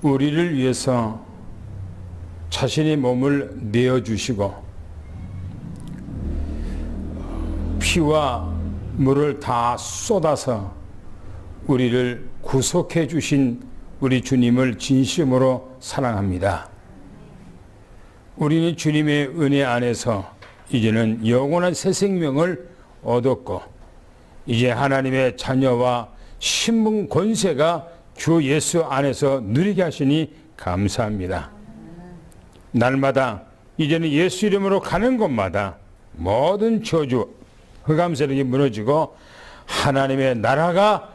우리를 위해서 자신의 몸을 내어주시고 피와 물을 다 쏟아서 우리를 구속해 주신 우리 주님을 진심으로 사랑합니다. 우리는 주님의 은혜 안에서 이제는 영원한 새 생명을 얻었고 이제 하나님의 자녀와 신분 권세가 주 예수 안에서 누리게 하시니 감사합니다. 날마다 이제는 예수 이름으로 가는 곳마다 모든 저주, 흑암세력이 무너지고 하나님의 나라가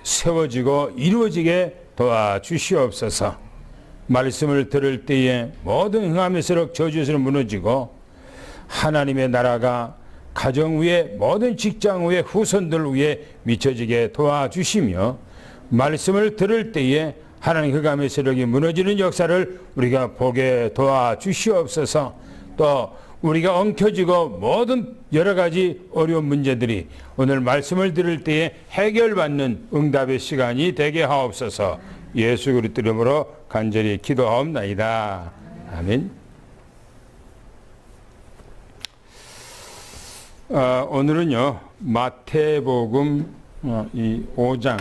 세워지고 이루어지게 도와주시옵소서. 말씀을 들을 때에 모든 흑암의 세력, 저주의 세력 무너지고 하나님의 나라가 가정 위에 모든 직장 위에 후손들 위에 미쳐지게 도와주시며 말씀을 들을 때에 하나님 흑암의 세력이 무너지는 역사를 우리가 보게 도와주시옵소서. 또 우리가 엉켜지고 모든 여러 가지 어려운 문제들이 오늘 말씀을 들을 때에 해결받는 응답의 시간이 되게 하옵소서. 예수 그리스도 이름으로 간절히 기도하옵나이다. 아멘. 오늘은요 마태복음 이 5장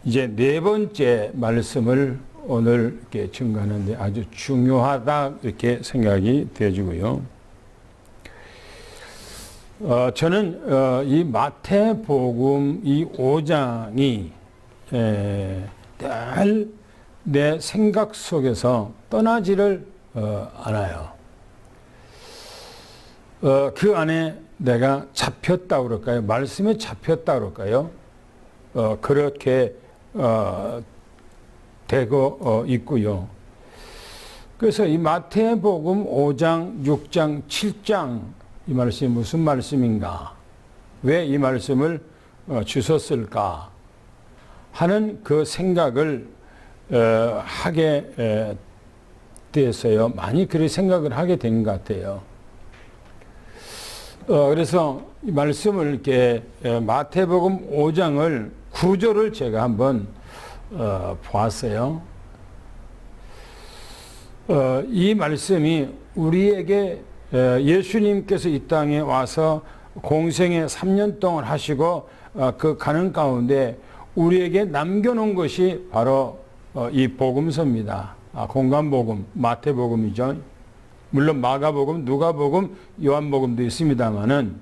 이제 네 번째 말씀을 오늘 이렇게 증거하는데 아주 중요하다 이렇게 생각이 되어지고요. 저는 이 마태복음 이 5장이 늘 내 생각 속에서 떠나지를 않아요. 그 안에 내가 잡혔다 그럴까요? 말씀에 잡혔다 그럴까요? 그렇게 되고 있고요. 그래서 이 마태복음 5장, 6장, 7장 이 말씀이 무슨 말씀인가? 왜 이 말씀을 주셨을까? 하는 그 생각을 하게 되었어요. 많이 그렇게 생각을 하게 된 것 같아요. 그래서 이 말씀을 이렇게 마태복음 5장을 구조를 제가 한번 보았어요. 이 말씀이 우리에게 예수님께서 이 땅에 와서 공생애 3년 동안 하시고 그 가는 가운데 우리에게 남겨놓은 것이 바로 이 복음서입니다. 공간복음, 마태복음이죠. 물론 마가복음, 누가복음, 요한복음도 있습니다만은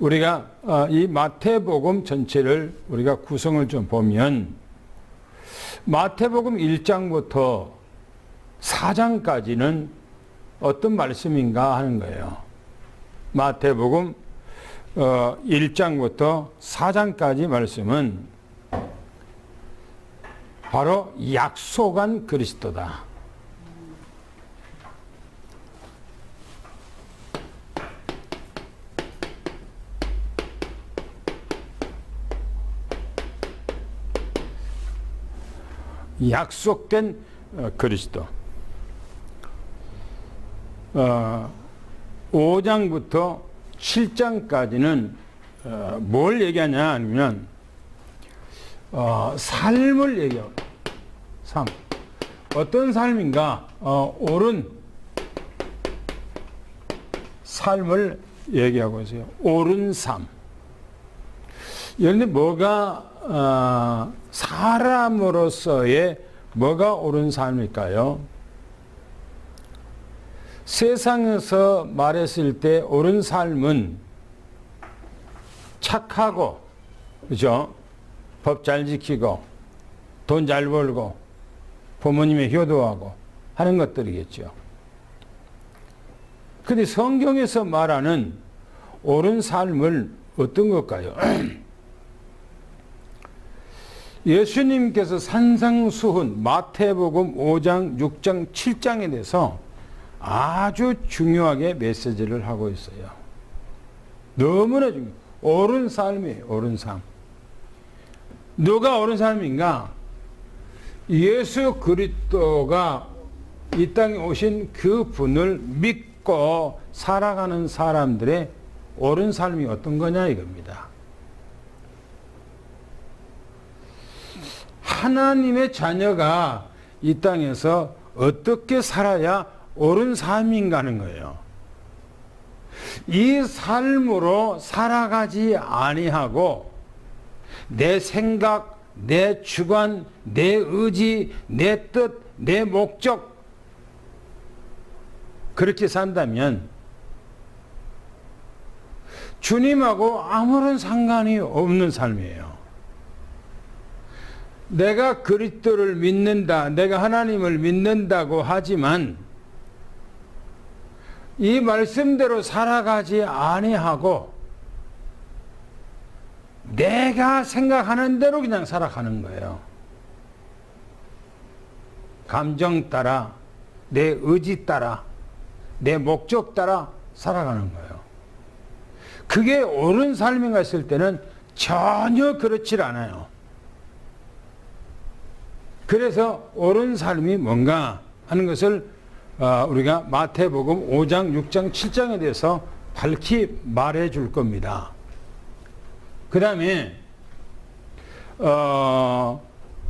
우리가 이 마태복음 전체를 우리가 구성을 좀 보면 마태복음 1장부터 4장까지는 어떤 말씀인가 하는 거예요. 마태복음 1장부터 4장까지 말씀은 바로 약속한 그리스도다. 약속된 그리스도. 5장부터 7장까지는 뭘 얘기하냐 하면 삶을 얘기해요. 삶. 어떤 삶인가? 옳은 삶을 얘기하고 있어요. 옳은 삶. 그런데 뭐가 사람으로서의 뭐가 옳은 삶일까요? 세상에서 말했을 때 옳은 삶은 착하고, 그죠? 법 잘 지키고, 돈 잘 벌고, 부모님의 효도하고 하는 것들이겠죠. 근데 성경에서 말하는 옳은 삶은 어떤 걸까요? 예수님께서 산상수훈 마태복음 5장, 6장, 7장에 대해서 아주 중요하게 메시지를 하고 있어요. 너무나 중요해요. 옳은 삶이에요. 옳은 삶. 누가 옳은 삶인가? 예수 그리스도가 이 땅에 오신 그 분을 믿고 살아가는 사람들의 옳은 삶이 어떤 거냐 이겁니다. 하나님의 자녀가 이 땅에서 어떻게 살아야 옳은 삶인가 하는 거예요. 이 삶으로 살아가지 아니하고 내 생각, 내 주관, 내 의지, 내 뜻, 내 목적 그렇게 산다면 주님하고 아무런 상관이 없는 삶이에요. 내가 그리스도를 믿는다, 내가 하나님을 믿는다고 하지만 이 말씀대로 살아가지 아니하고 내가 생각하는 대로 그냥 살아가는 거예요. 감정 따라, 내 의지 따라, 내 목적 따라 살아가는 거예요. 그게 옳은 삶인가 했을 때는 전혀 그렇지 않아요. 그래서 옳은 삶이 뭔가 하는 것을 우리가 마태복음 5장, 6장, 7장에 대해서 밝히 말해 줄 겁니다. 그 다음에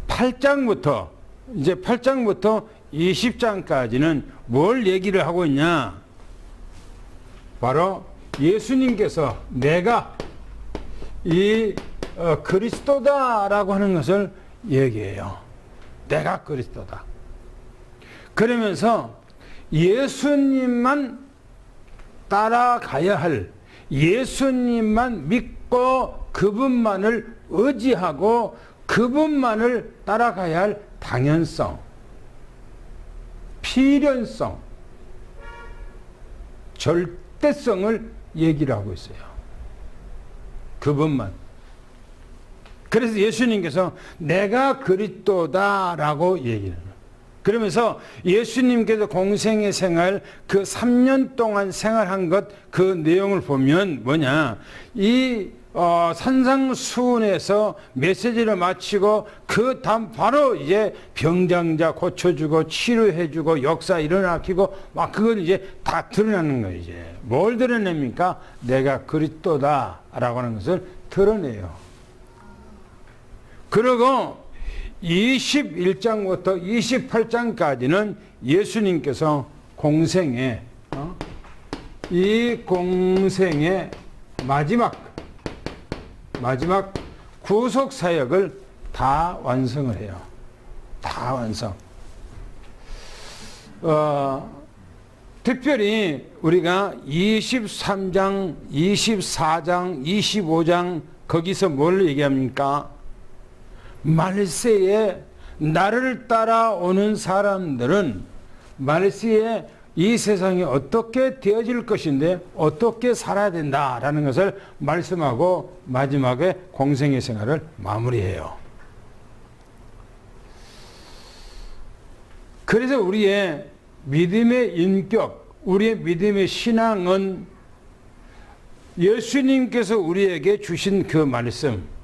8장부터 이제 8장부터 20장까지는 뭘 얘기를 하고 있냐? 바로 예수님께서 내가 이 그리스도다라고 하는 것을 얘기해요. 내가 그리스도다. 그러면서 예수님만 따라가야 할, 예수님만 믿고 그분만을 의지하고 그분만을 따라가야 할 당연성, 필연성, 절대성을 얘기를 하고 있어요. 그분만. 그래서 예수님께서 내가 그리스도다라고 얘기를 해요. 그러면서 예수님께서 공생의 생활 그 3년 동안 생활한 것 그 내용을 보면 뭐냐, 이 산상수훈에서 메시지를 마치고 그 다음 바로 이제 병장자 고쳐주고 치료해주고 역사 일어나키고 막 그걸 이제 다 드러나는 거예요. 이제 뭘 드러냅니까? 내가 그리스도다라고 하는 것을 드러내요. 그리고 21장부터 28장까지는 예수님께서 공생의 이 공생의 마지막 구속 사역을 다 완성을 해요. 다 완성. 특별히 우리가 23장, 24장, 25장 거기서 뭘 얘기합니까? 말세에 나를 따라오는 사람들은 말세에 이 세상이 어떻게 되어질 것인데 어떻게 살아야 된다라는 것을 말씀하고 마지막에 공생의 생활을 마무리해요. 그래서 우리의 믿음의 인격, 우리의 믿음의 신앙은 예수님께서 우리에게 주신 그 말씀,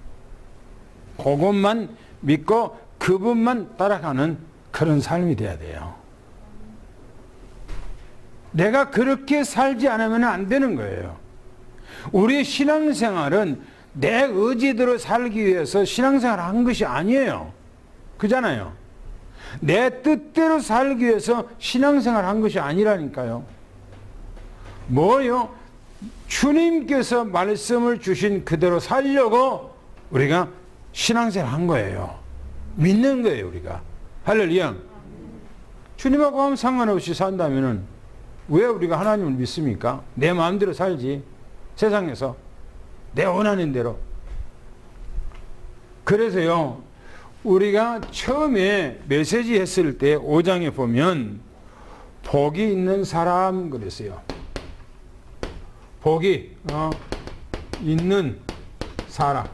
그것만 믿고 그분만 따라가는 그런 삶이 돼야 돼요. 내가 그렇게 살지 않으면 안 되는 거예요. 우리의 신앙생활은 내 의지대로 살기 위해서 신앙생활을 한 것이 아니에요. 그잖아요. 내 뜻대로 살기 위해서 신앙생활을 한 것이 아니라니까요. 뭐요? 주님께서 말씀을 주신 그대로 살려고 우리가 신앙생활을 한 거예요. 믿는 거예요, 우리가. 할렐루야. 주님하고 아무 상관없이 산다면은 왜 우리가 하나님을 믿습니까? 내 마음대로 살지. 세상에서. 내 원하는 대로. 그래서요, 우리가 처음에 메시지 했을 때 5장에 보면 복이 있는 사람 그랬어요. 복이 있는 사람.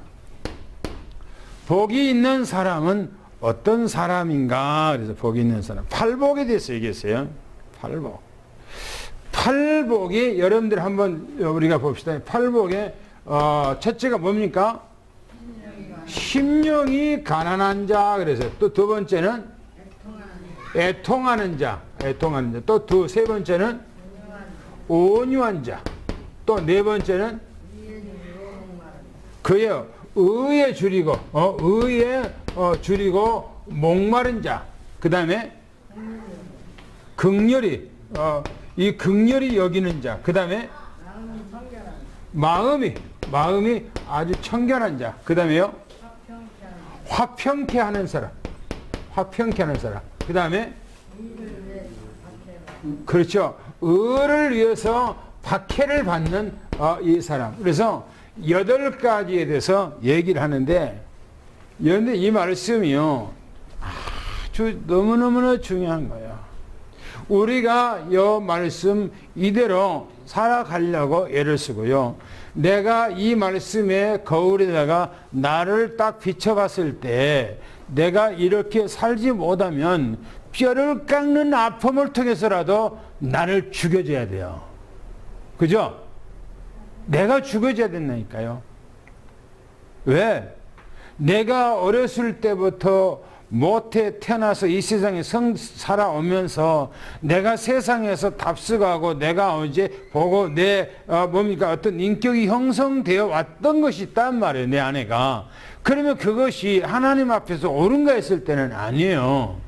복이 있는 사람은 어떤 사람인가? 그래서 복이 있는 사람. 팔복에 대해서 얘기했어요. 팔복. 팔복이 여러분들 한번 우리가 봅시다. 팔복의 첫째가 뭡니까? 심령이 가난한 자. 그래서 또 두 번째는 애통하는 자. 애통하는 자. 또 세 번째는 온유한 자. 또 네 번째는 그의 의에 줄이고 의에 줄이고 목마른 자, 그 다음에 극렬히 이 극렬히 여기는 자, 그 다음에 마음이 아주 청결한 자, 그 다음에요 화평케 하는 사람, 그 다음에 그렇죠, 의를 위해서 박해를 받는 이 사람. 그래서 8가지에 대해서 얘기를 하는데, 그런데 이 말씀이요 아주 너무너무나 중요한 거예요. 우리가 이 말씀 이대로 살아가려고 애를 쓰고요, 내가 이 말씀의 거울에다가 나를 딱 비춰봤을 때 내가 이렇게 살지 못하면 뼈를 깎는 아픔을 통해서라도 나를 죽여줘야 돼요. 그죠? 내가 죽여줘야 된다니까요. 왜? 내가 어렸을 때부터 모태 태어나서 이 세상에 살아오면서 내가 세상에서 답습하고 내가 어제 보고 내 어떤 인격이 형성되어 왔던 것이 있단 말이에요, 내 안에가. 그러면 그것이 하나님 앞에서 옳은가 했을 때는 아니에요.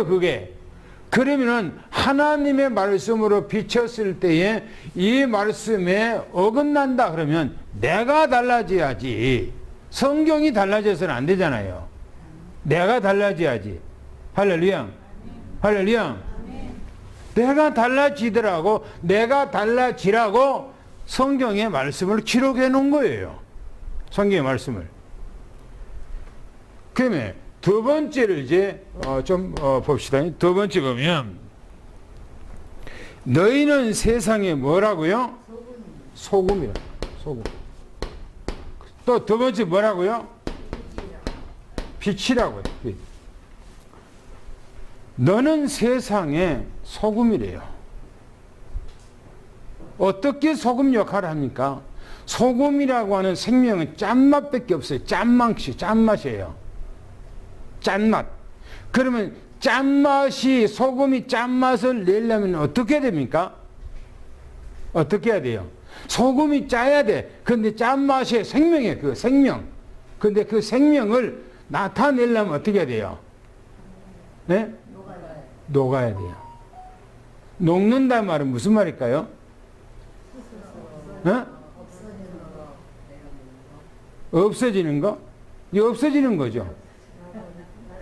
그게. 그러면은 하나님의 말씀으로 비쳤을 때에 이 말씀에 어긋난다 그러면 내가 달라져야지. 성경이 달라져서는 안 되잖아요. 내가 달라져야지. 할렐루야. 내가 달라지더라고. 내가 달라지라고 성경의 말씀을 기록해 놓은 거예요. 성경의 말씀을. 그러면 두 번째를 이제 봅시다. 두 번째 보면 너희는 세상에 뭐라고요? 소금이라. 소금. 또 두 번째 뭐라고요? 빛이라고요. 빛. 너는 세상의 소금이래요. 어떻게 소금 역할을 합니까? 소금이라고 하는 생명은 짠맛밖에 없어요. 짠맛이에요. 짠맛. 그러면 소금이 짠맛을 내려면 어떻게 됩니까? 어떻게 해야 돼요? 소금이 짜야 돼. 근데 짠맛이 생명이에요. 그 생명. 근데 그 생명을 나타내려면 어떻게 해야 돼요? 네? 녹아야 돼요. 녹는다는 말은 무슨 말일까요? 없어지는 거? 이 없어지는 거죠.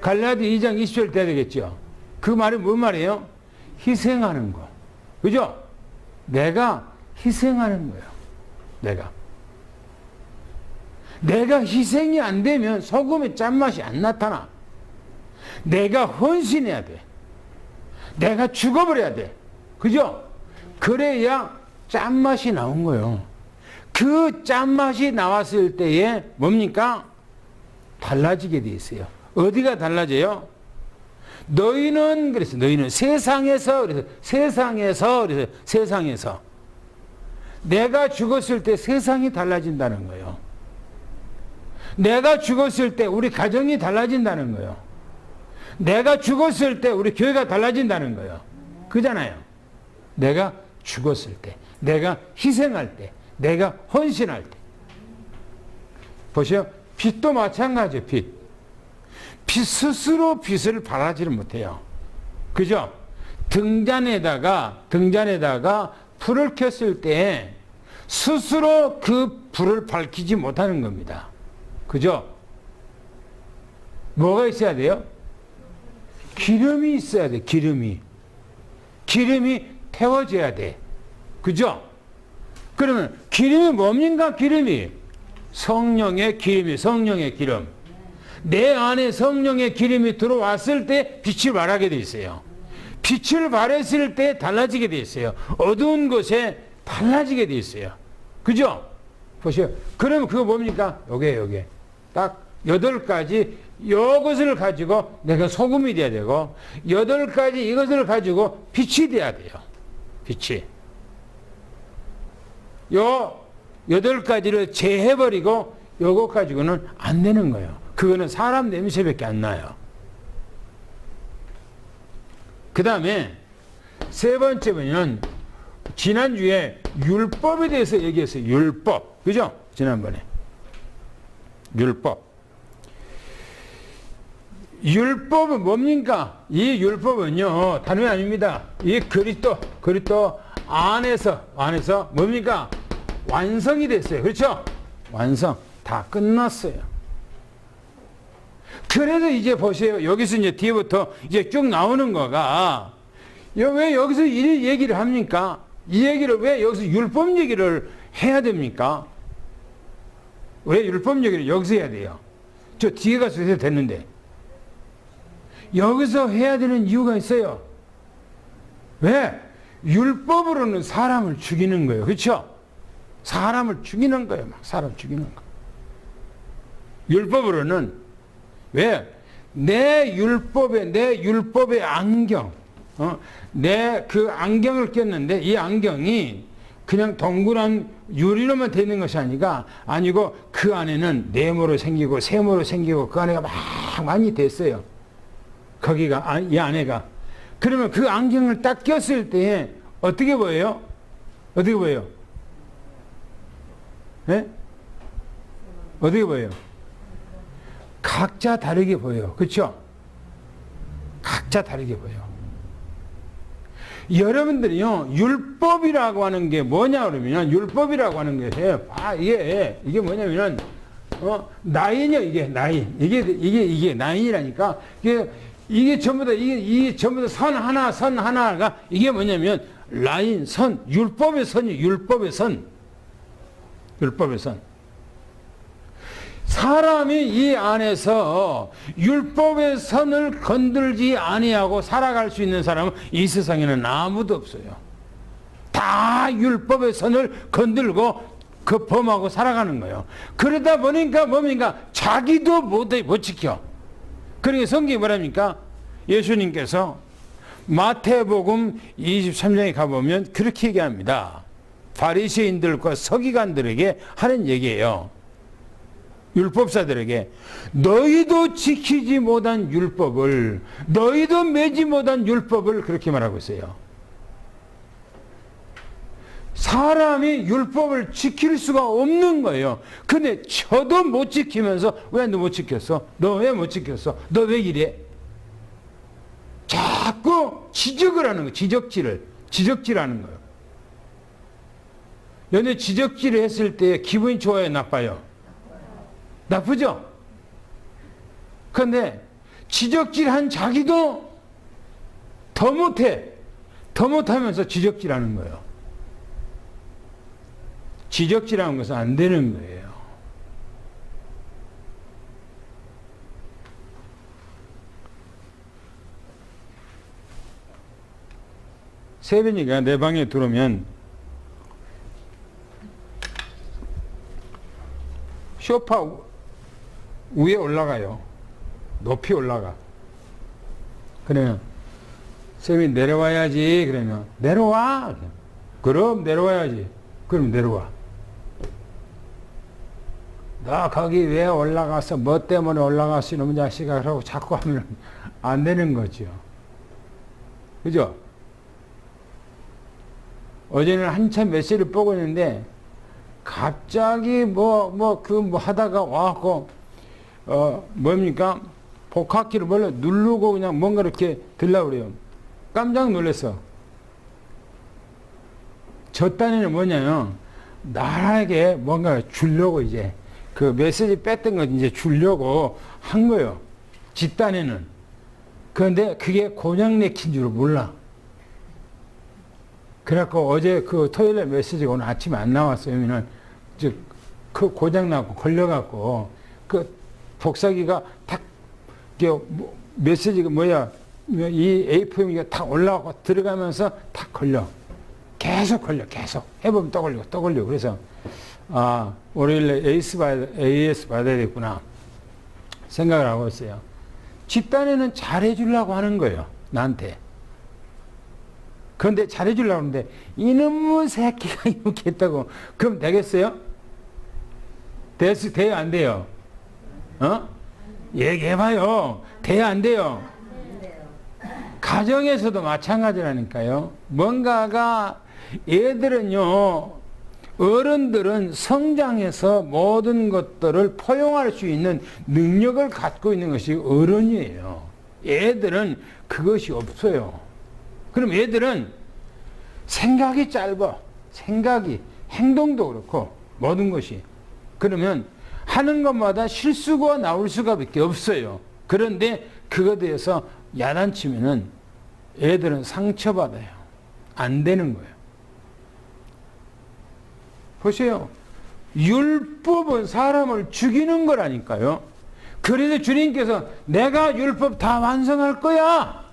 갈라디 2장 20절 돼야 되겠죠. 그 말이 뭔 말이에요? 희생하는 거. 그죠? 내가 희생하는 거예요. 내가 희생이 안 되면 소금의 짠맛이 안 나타나. 내가 헌신해야 돼. 내가 죽어버려야 돼. 그죠? 그래야 짠맛이 나온 거예요. 그 짠맛이 나왔을 때에 뭡니까? 달라지게 돼 있어요. 어디가 달라져요? 너희는 세상에서 내가 죽었을 때 세상이 달라진다는 거예요. 내가 죽었을 때 우리 가정이 달라진다는 거예요. 내가 죽었을 때 우리 교회가 달라진다는 거예요. 그잖아요. 내가 죽었을 때, 내가 희생할 때, 내가 헌신할 때. 보세요. 빛도 마찬가지예요. 빛 스스로 빛을 발하지를 못해요. 그죠? 등잔에다가 불을 켰을 때 스스로 그 불을 밝히지 못하는 겁니다. 그죠? 뭐가 있어야 돼요? 기름이 있어야 돼. 기름이 태워져야 돼. 그죠? 그러면 기름이 뭡니까? 기름이 성령의 기름. 내 안에 성령의 기름이 들어왔을 때 빛을 발하게 돼 있어요. 빛을 발했을 때 달라지게 돼 있어요. 어두운 곳에 달라지게 돼 있어요. 그죠? 보세요. 그러면 그거 뭡니까? 요게. 딱 8가지 이것을 가지고 내가 소금이 돼야 되고 8가지 이것을 가지고 빛이 돼야 돼요. 빛이. 요 8가지를 제해버리고 요것 가지고는 안 되는 거예요. 그거는 사람 냄새밖에 안 나요. 그 다음에 세 번째 보면 지난주에 율법에 대해서 얘기했어요. 율법. 그죠? 지난번에. 율법. 율법은 뭡니까? 이 율법은요, 다름이 아닙니다. 이 그리스도 안에서 뭡니까? 완성이 됐어요. 그렇죠? 완성. 다 끝났어요. 그래서 이제 보세요. 여기서 이제 뒤부터 이제 쭉 나오는 거가, 왜 여기서 이 얘기를 합니까? 이 얘기를 왜 여기서 율법 얘기를 해야 됩니까? 왜 율법 얘기를 여기서 해야 돼요? 저 뒤에 가서 해도 됐는데. 여기서 해야 되는 이유가 있어요. 왜? 율법으로는 사람을 죽이는 거예요. 그렇죠? 사람을 죽이는 거예요. 막 사람 죽이는 거. 율법으로는 왜? 내 율법의 안경, 내 그 안경을 꼈는데 이 안경이 그냥 동그란 유리로만 되어 있는 것이 아니고 그 안에는 네모로 생기고 세모로 생기고 그 안에가 막 많이 됐어요. 거기가, 이 안에가. 그러면 그 안경을 딱 꼈을 때 어떻게 보여요? 어떻게 보여요? 네? 어떻게 보여요? 각자 다르게 보여요. 그렇죠? 각자 다르게 보여요. 여러분들이요, 율법이라고 하는 게 뭐냐 그러면, 율법이라고 하는 게, 이게 뭐냐면은, 나인이요, 이게, 나인. 이게 나인이라니까. 이게 전부 다, 이게 전부 다 선 하나가, 이게 뭐냐면, 라인, 선, 율법의 선이 율법의 선. 율법의 선. 사람이 이 안에서 율법의 선을 건들지 아니하고 살아갈 수 있는 사람은 이 세상에는 아무도 없어요. 다 율법의 선을 건들고 그 범하고 살아가는 거예요. 그러다 보니까 뭡니까? 자기도 못 지켜. 그러니까 성경이 뭐랍니까? 예수님께서 마태복음 23장에 가보면 그렇게 얘기합니다. 바리새인들과 서기관들에게 하는 얘기예요. 율법사들에게 너희도 지키지 못한 율법을, 너희도 매지 못한 율법을, 그렇게 말하고 있어요. 사람이 율법을 지킬 수가 없는 거예요. 근데 저도 못 지키면서 왜 너 못 지켰어? 너 왜 못 지켰어? 너 왜 이래? 자꾸 지적을 하는 거예요. 지적질하는 거예요. 근데 지적질을 했을 때 기분이 좋아요, 나빠요? 나쁘죠? 그런데 지적질한 자기도 더 못해. 더 못하면서 지적질하는 거예요. 지적질하는 것은 안 되는 거예요. 새벽이가 내 방에 들어오면 소파 위에 올라가요. 높이 올라가. 그러면 쌤이 내려와야지. 그러면 내려와. 그럼 내려와야지. 그럼 내려와. 너 거기 왜 올라가서 뭐 때문에 올라갔어 이놈의 자식아 라고 자꾸 하면 안 되는 거죠. 그죠? 어제는 한참 메시지를 보고 있는데 갑자기 하다가 와갖고 뭡니까? 복합키를 누르고 그냥 뭔가 이렇게 들려고 그래요. 깜짝 놀랐어. 저 딴에는 뭐냐요? 나에게 뭔가 주려고 이제 그 메시지 뺐던 거 이제 주려고 한 거예요. 지 딴에는. 그런데 그게 고장 내킨 줄 몰라. 그래갖고 어제 그 토요일에 메시지가 오늘 아침에 안 나왔어요. 왜냐면 그 고장나고 걸려갖고 그 복사기가 탁 메시지가 이 A4가 탁 올라가고 들어가면서 탁 걸려. 계속 걸려. 계속. 해보면 또 걸려. 그래서 월요일에 AS 받아야겠구나 생각을 하고 있어요. 집단에는 잘해주려고 하는 거예요. 나한테. 그런데 잘해주려고 하는데 이놈의 새끼가 이렇게 했다고 그럼 되겠어요? 돼요? 안 돼요? 얘기해봐요. 돼요? 안 돼요? 가정에서도 마찬가지라니까요. 뭔가가 애들은요 어른들은 성장해서 모든 것들을 포용할 수 있는 능력을 갖고 있는 것이 어른이에요. 애들은 그것이 없어요. 그럼 애들은 생각이 짧아. 생각이, 행동도 그렇고 모든 것이. 그러면 하는 것마다 실수가 나올 수밖에 없어요. 그런데 그것에 대해서 야단치면은 애들은 상처받아요. 안 되는 거예요. 보세요. 율법은 사람을 죽이는 거라니까요. 그래서 주님께서 내가 율법 다 완성할 거야.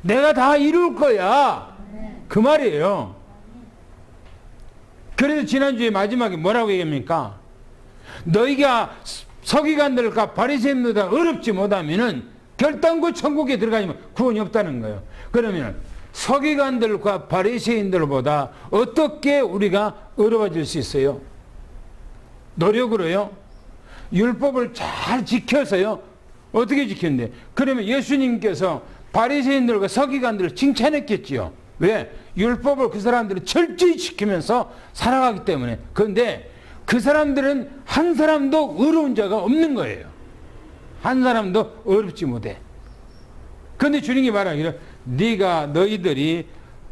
내가 다 이룰 거야. 그 말이에요. 그래서 지난주에 마지막에 뭐라고 얘기합니까? 너희가 서기관들과 바리새인들보다 어렵지 못하면은 결단코 천국에 들어가면 구원이 없다는 거예요. 그러면 서기관들과 바리새인들보다 어떻게 우리가 어려워질 수 있어요? 노력으로요? 율법을 잘 지켜서요? 어떻게 지켰는데? 그러면 예수님께서 바리새인들과 서기관들을 칭찬했겠지요. 왜? 율법을 그 사람들은 철저히 지키면서 살아가기 때문에. 그런데 그 사람들은 한 사람도 어려운 자가 없는 거예요. 한 사람도 어렵지 못해. 그런데 주님이 말하기를 너희들이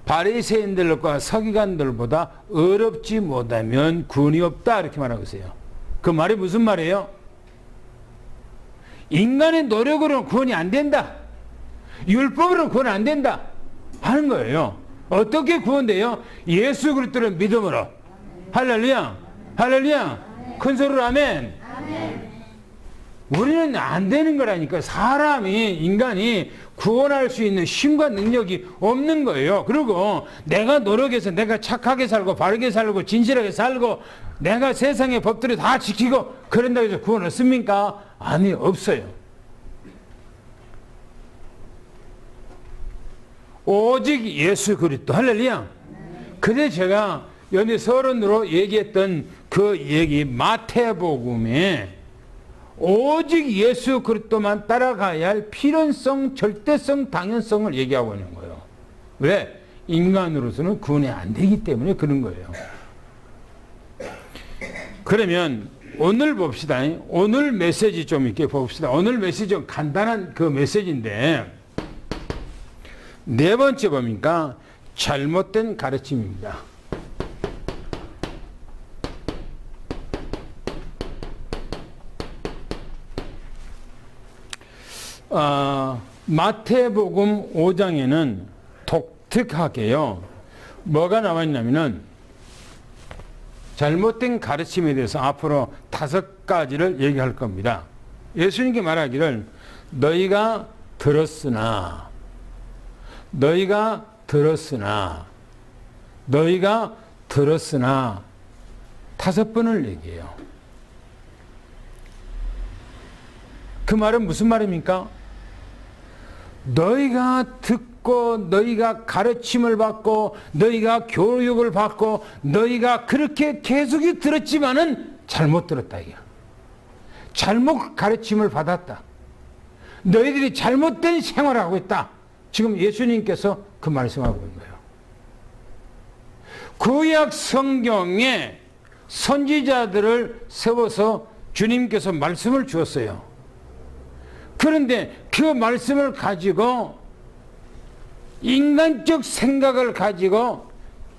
바리새인들과 서기관들보다 어렵지 못하면 구원이 없다 이렇게 말하고 있어요. 그 말이 무슨 말이에요? 인간의 노력으로는 구원이 안 된다. 율법으로는 구원 안 된다 하는 거예요. 어떻게 구원돼요? 예수 그리스도를 믿음으로. 할렐루야. 할렐루야. 큰 소리로 아멘. 우리는 안 되는 거라니까. 인간이 구원할 수 있는 힘과 능력이 없는 거예요. 그리고 내가 노력해서 내가 착하게 살고 바르게 살고 진실하게 살고 내가 세상의 법들을 다 지키고 그런다고 해서 구원 얻습니까? 아니, 없어요. 오직 예수 그리스도. 할렐루야. 그래서 제가 연애 서론으로 얘기했던 그 얘기 마태복음에 오직 예수 그리스도만 따라가야 할 필연성, 절대성, 당연성을 얘기하고 있는 거예요. 왜? 인간으로서는 구원이 안 되기 때문에 그런 거예요. 그러면 오늘 봅시다. 오늘 메시지 좀 이렇게 봅시다. 오늘 메시지 좀 간단한 그 메시지인데 네 번째 뭡니까? 잘못된 가르침입니다. 마태복음 5장에는 독특하게요. 뭐가 나와 있냐면은 잘못된 가르침에 대해서 앞으로 5가지를 얘기할 겁니다. 예수님께 말하기를 너희가 들었으나 5번을 얘기해요. 그 말은 무슨 말입니까? 너희가 듣고 너희가 가르침을 받고 너희가 교육을 받고 너희가 그렇게 계속 들었지만은 잘못 들었다 이거. 잘못 가르침을 받았다. 너희들이 잘못된 생활을 하고 있다. 지금 예수님께서 그 말씀하고 있는 거예요. 구약 성경에 선지자들을 세워서 주님께서 말씀을 주었어요. 그런데 그 말씀을 가지고 인간적 생각을 가지고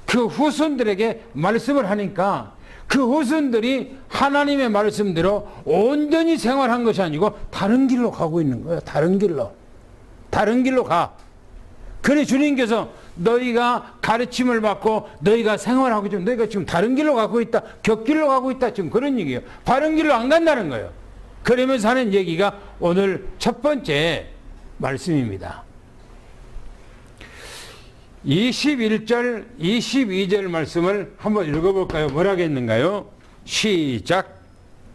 그 후손들에게 말씀을 하니까 그 후손들이 하나님의 말씀대로 온전히 생활한 것이 아니고 다른 길로 가고 있는 거예요. 다른 길로 가. 그래 주님께서 너희가 가르침을 받고 너희가 생활하고 있지만 너희가 지금 다른 길로 가고 있다. 격길로 가고 있다. 지금 그런 얘기예요. 바른 길로 안 간다는 거예요. 그러면서 하는 얘기가 오늘 첫 번째 말씀입니다. 21절, 22절 말씀을 한번 읽어볼까요? 뭐라고 했는가요? 시작.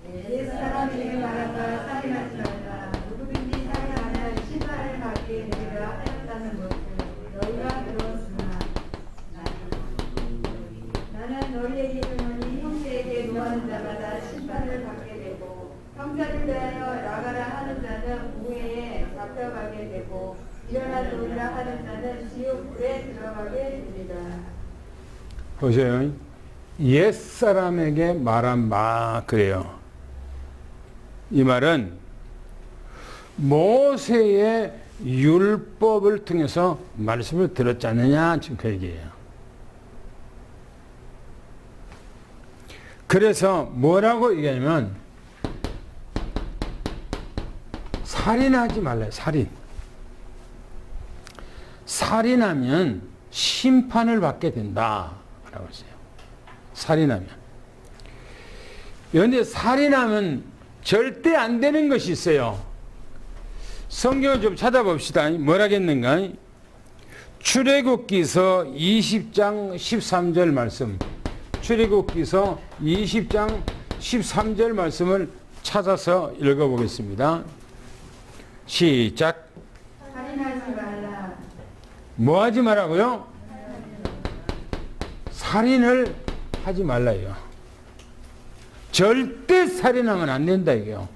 사람에게 말하다 살인하지 말라. 누구든지 살인하면 심판을 받게 되리라 하였다는 것을 너희가 들었으나 나는 너희에게 이르노니 형제에게 노하는 자마다 심판을 받게 되고 형제를 대하여 나가라 하는 자는 무해에 잡혀가게 되고 일어나 놓으라 하는 자는 지옥불에 들어가게 되리라. 보세요. 옛사람에게 말한 바 그래요. 이 말은 모세의 율법을 통해서 말씀을 들었지 않느냐 지금 그 얘기예요. 그래서 뭐라고 얘기하냐면 살인하지 말래요. 살인하면 심판을 받게 된다라고 했어요. 살인하면. 그런데 살인하면 절대 안 되는 것이 있어요. 성경을 좀 찾아봅시다. 뭐라겠는가? 출애굽기서 20장 13절 말씀. 출애굽기서 20장 13절 말씀을 찾아서 읽어보겠습니다. 시작. 살인하지 말라. 뭐 하지 말라고요? 살인을 하지 말라요. 절대 살인하면 안 된다 이게요.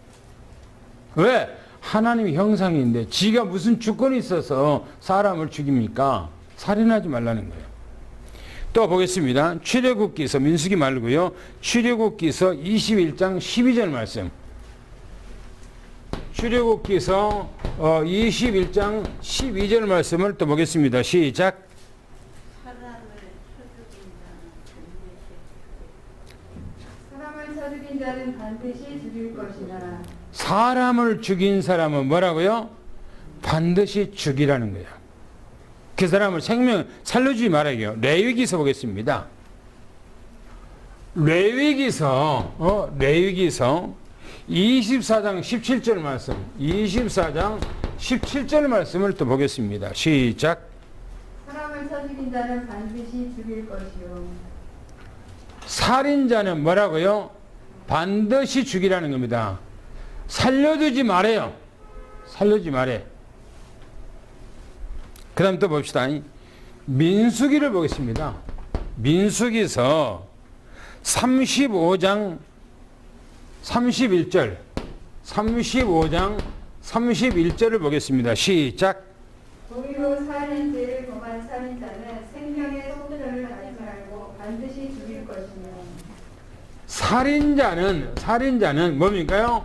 왜? 하나님의 형상인데 지가 무슨 주권이 있어서 사람을 죽입니까? 살인하지 말라는 거예요. 또 보겠습니다. 출애굽기서 민수기 말고요. 출애굽기서 21장 12절 말씀. 출애굽기서 21장 12절 말씀을 또 보겠습니다. 시작. 사람을 쳐 죽인 자는 반드시 죽일 것이나. 사람을 죽인 사람은 뭐라고요? 반드시 죽이라는 거예요. 그 사람을 생명 살려주지 말아요. 레위기서 보겠습니다. 레위기서 24장 17절 말씀. 24장 17절 말씀을 또 보겠습니다. 시작. 사람을 쳐 죽인 자는 반드시 죽일 것이요. 살인자는 뭐라고요? 반드시 죽이라는 겁니다. 살려두지 말아요. 살려주지 말아요. 그 다음 또 봅시다. 민수기를 보겠습니다. 민수기서 35장 31절 35장 31절을 보겠습니다. 시작. 도리로 살인죄를 범한 살인자는 생명의 속전을 하지 말고 반드시 죽일 것이며. 살인자는 뭡니까요?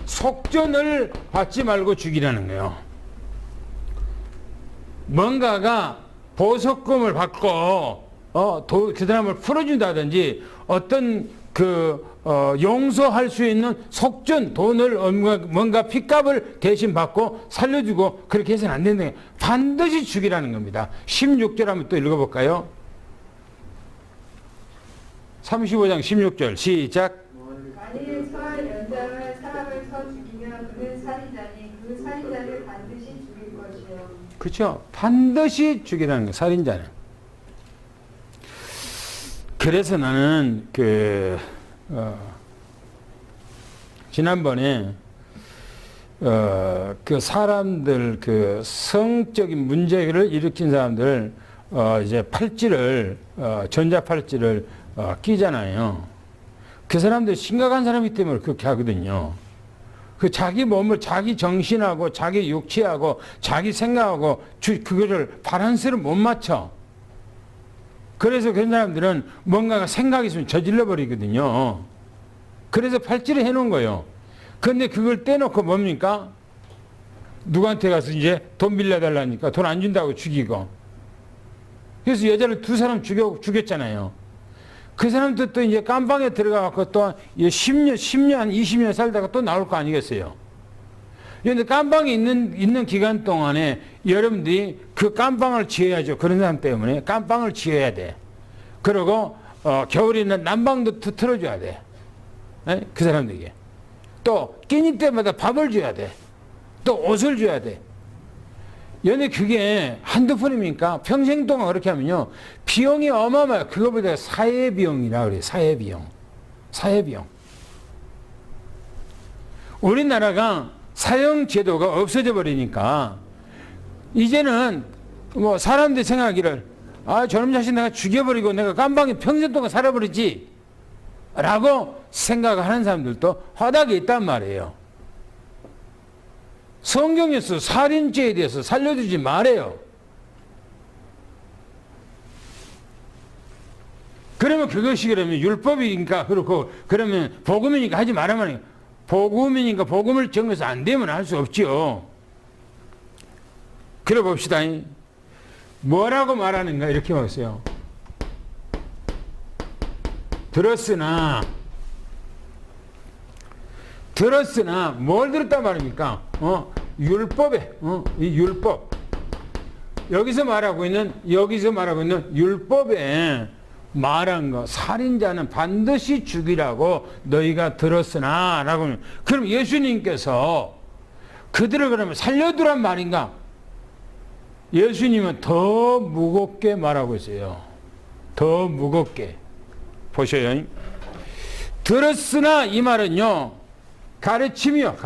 속전을 받지 말고 죽이라는 거예요. 뭔가가 보석금을 받고 그 사람을 풀어준다든지 어떤 용서할 수 있는 속전 돈을 뭔가 핏값을 대신 받고 살려주고 그렇게 해서는 안 된다. 반드시 죽이라는 겁니다. 16절 한번 또 읽어볼까요? 35장 16절 시작. 만일 처할 연장을 사람을 쳐 죽이면 그는 살인자니 그 살인자를 반드시 죽일 것이요. 그렇죠. 반드시 죽이라는 거예요. 살인자는. 그래서 나는 지난번에 그 사람들 성적인 문제를 일으킨 사람들 이제 팔찌를 전자 팔찌를 끼잖아요. 그 사람들 심각한 사람이기 때문에 그렇게 하거든요. 그 자기 몸을 자기 정신하고 자기 육체하고 자기 생각하고 그거를 바란스를 못 맞춰. 그래서 그런 사람들은 뭔가가 생각이 있으면 저질러 버리거든요. 그래서 팔찌를 해놓은 거예요. 그런데 그걸 떼놓고 뭡니까? 누구한테 가서 이제 돈 빌려달라니까 돈 안 준다고 죽이고. 그래서 여자를 2사람 죽였잖아요. 그 사람도 또 이제 깜방에 들어가갖고 또 10년, 20년 살다가 또 나올 거 아니겠어요? 그런데 깜방에 있는 기간 동안에 여러분들이 그 깜방을 지어야죠. 그런 사람 때문에 깜방을 지어야 돼. 그리고 겨울에는 난방도 틀어줘야 돼. 에? 그 사람들에게. 또 끼니 때마다 밥을 줘야 돼. 또 옷을 줘야 돼. 근데 그게 한두 푼입니까? 평생 동안 그렇게 하면요. 비용이 어마어마해요. 그거보다 사회비용이라 그래요. 사회비용. 우리나라가 사형제도가 없어져 버리니까 이제는 뭐 사람들이 생각하기를 저놈 자식 내가 죽여버리고 내가 깜방에 평생 동안 살아버리지 라고 생각하는 사람들도 허다하게 있단 말이에요. 성경에서 살인죄에 대해서 살려주지 말아요. 그러면 그것이 그러면 율법이니까 그렇고 그러면 복음이니까 하지 말아만 복음이니까 복음을 정해서 안 되면 할 수 없지요. 그래 봅시다. 뭐라고 말하는가 이렇게 보세요. 들었으나 뭘 들었단 말입니까? 율법에 이 율법 여기서 말하고 있는 율법에 말한 거 살인자는 반드시 죽이라고 너희가 들었으나 라고 그럼 예수님께서 그들을 그러면 살려두란 말인가? 예수님은 더 무겁게 말하고 있어요. 더 무겁게 보셔요. 들었으나 이 말은요 가르침이요.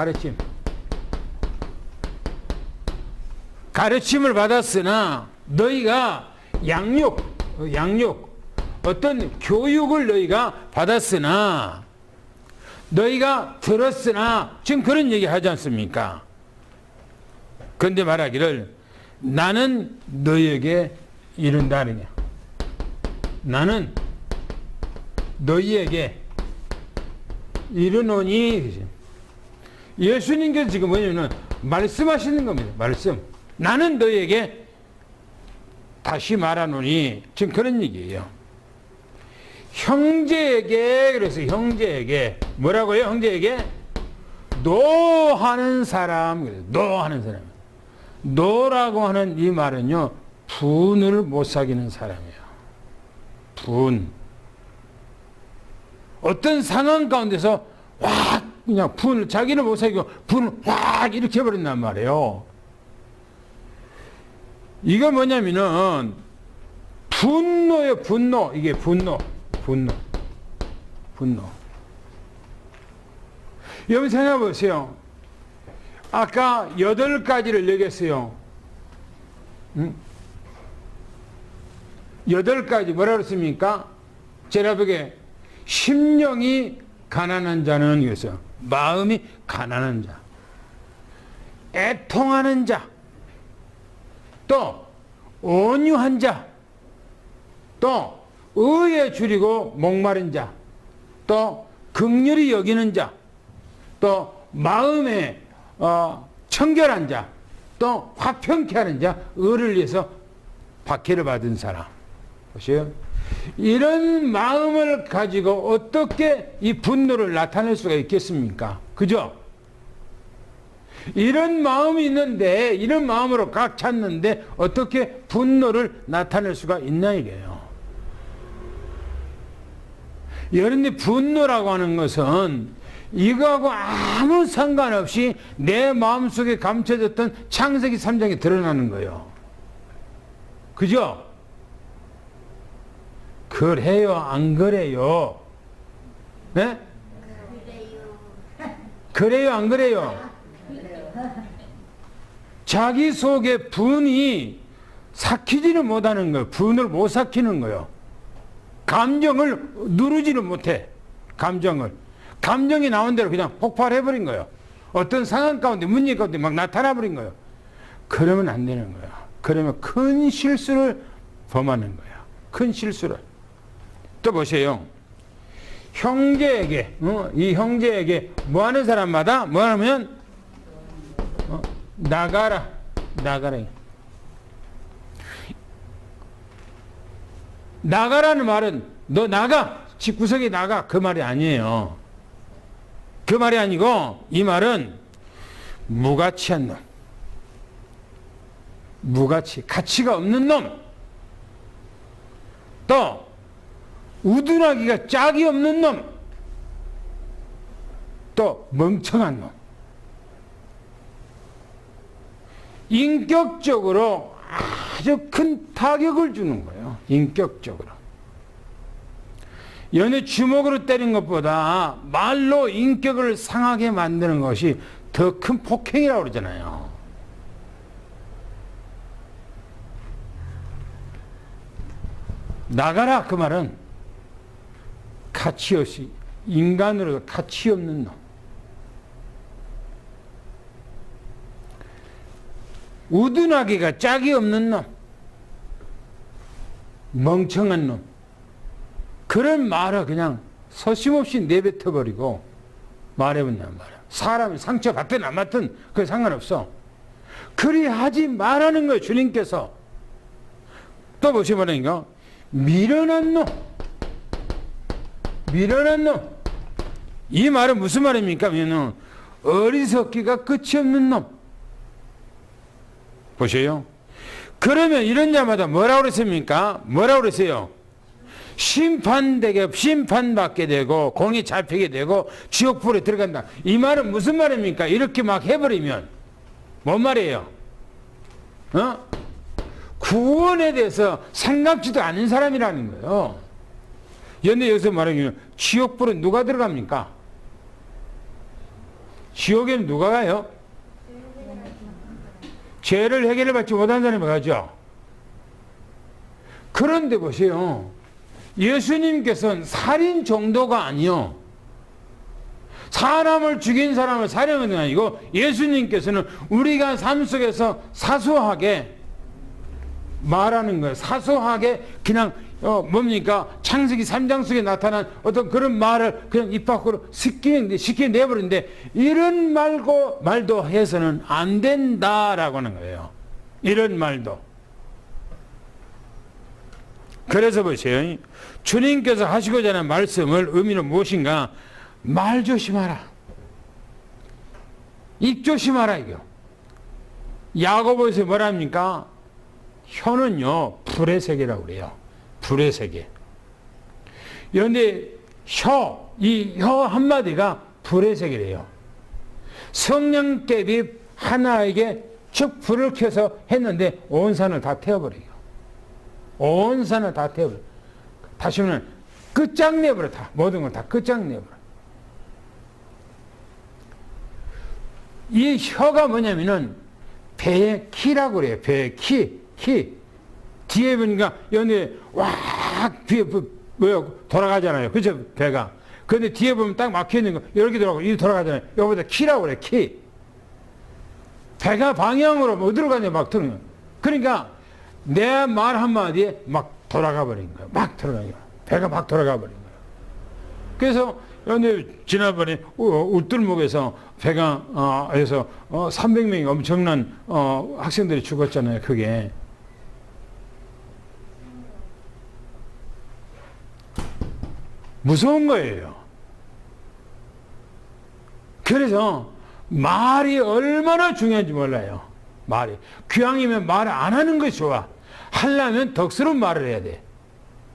가르침을 받았으나 너희가 양육 어떤 교육을 너희가 받았으나 너희가 들었으나 지금 그런 얘기 하지 않습니까? 그런데 말하기를 나는 너희에게 이른다느냐. 나는 너희에게 이르노니. 예수님께서 지금 뭐냐면 말씀하시는 겁니다. 말씀. 나는 너희에게 다시 말하노니 지금 그런 얘기예요. 형제에게 그래서 형제에게 뭐라고요? 형제에게 노하는 사람. 노하는 사람. 노라고 하는 이 말은요 분을 못 사귀는 사람이에요. 분. 어떤 상황 가운데서 확 그냥 분을 자기는 못 사귀고 분을 확 이렇게 해버린단 말이에요. 이거 뭐냐면은 분노예요. 분노. 이게 분노. 여러분 생각해 보세요. 아까 8가지를 얘기했어요. 8가지 뭐라 그랬습니까? 제라벽에 심령이 가난한 자는 이랬어요. 마음이 가난한 자, 애통하는 자, 또 온유한 자, 또 의에 줄이고 목마른 자, 또 긍휼히 여기는 자, 또 마음에 청결한 자, 또 화평케 하는 자, 의를 위해서 박해를 받은 사람. 보세요. 이런 마음을 가지고 어떻게 이 분노를 나타낼 수가 있겠습니까? 그죠? 이런 마음이 있는데, 이런 마음으로 각 찼는데, 어떻게 분노를 나타낼 수가 있나, 이게요. 여러분들, 분노라고 하는 것은 이거하고 아무 상관없이 내 마음속에 감춰졌던 창세기 3장에 드러나는 거예요. 그죠? 그래요, 안 그래요? 네? 그래요, 안 그래요? 자기 속에 분이 삭히지는 못하는 거예요. 분을 못 삭히는 거예요. 감정을 누르지는 못해. 감정이 나온 대로 그냥 폭발해버린 거예요. 어떤 상황 가운데, 문제 가운데 막 나타나버린 거예요. 그러면 안 되는 거예요. 그러면 큰 실수를 범하는 거예요. 큰 실수를. 또 보세요. 형제에게, 이 형제에게 뭐 하는 사람마다 뭐 하면 나가라. 나가라는 말은 너 나가. 집구석에 나가. 그 말이 아니에요. 그 말이 아니고 이 말은 무가치한 놈. 가치가 없는 놈. 또 우둔하기가 짝이 없는 놈. 또 멍청한 놈. 인격적으로 아주 큰 타격을 주는 거예요. 인격적으로. 연애 주먹으로 때린 것보다 말로 인격을 상하게 만드는 것이 더 큰 폭행이라고 그러잖아요. 나가라 그 말은 가치 없이 인간으로 가치 없는 놈. 우둔하기가 짝이 없는 놈. 멍청한 놈. 그런 말을 그냥 서심없이 내뱉어버리고 말해본단 말이야. 사람이 상처받든 안 받든 그게 상관없어. 그리 하지 말라는 거예요. 주님께서. 또 보시면요, 미련한 놈, 미련한 놈. 이 말은 무슨 말입니까? 그러면 어리석기가 끝이 없는 놈. 보세요. 그러면 이런 자마다 뭐라고 그랬습니까? 뭐라고 그랬어요? 심판받게 되고 공이 잡히게 되고 지옥불에 들어간다. 이 말은 무슨 말입니까? 이렇게 막 해버리면 뭔 말이에요? 구원에 대해서 생각지도 않은 사람이라는 거예요. 그런데 여기서 말하기는 지옥불에 누가 들어갑니까? 지옥에는 누가 가요? 죄를 해결을 받지 못한 사람이 가죠. 그런데 보세요. 예수님께서는 살인 정도가 아니요, 사람을 죽인 사람을 살인하는 게 아니고, 예수님께서는 우리가 삶 속에서 사소하게 말하는 거예요. 사소하게 그냥 뭡니까? 창세기 3장 속에 나타난 어떤 그런 말을 그냥 입 밖으로 시켜내버리는데, 이런 말도 해서는 안 된다라고 하는 거예요. 이런 말도. 그래서 보세요. 주님께서 하시고자 하는 말씀을 의미는 무엇인가? 말 조심하라. 입 조심하라, 이거. 야고보에서 뭐랍니까? 혀는요, 불의 세계라고 그래요. 불의 세계. 그런데 이 혀 한마디가 불의 세계래요. 성냥개비 하나에게 쭉 불을 켜서 했는데 온 산을 다 태워버려요. 온 산을 다 태워버려. 다시 말하면 끝장내버려. 다 모든 걸 다 끝장내버려. 이 혀가 뭐냐면은 배의 키라고 그래요. 배의 키. 뒤에 보니까 연에 왁 뒤에 돌아가잖아요. 그죠? 배가. 그런데 뒤에 보면 딱 막혀 있는 거 이렇게 돌아가고 이렇게 돌아가잖아요. 이거보다 키라고 그래. 키. 배가 방향으로 어디로 가냐 막 들어요. 그러니까 내 말 한마디에 막 돌아가 버린 거예요. 막 돌아가요. 배가 막 돌아가 버린 거예요. 그래서 연에 지난번에 울들목에서 배가 에서 300명이 엄청난 학생들이 죽었잖아요. 그게. 무서운 거예요. 그래서 말이 얼마나 중요한지 몰라요. 말이. 귀왕이면 말을 안 하는 것이 좋아. 하려면 덕스러운 말을 해야 돼.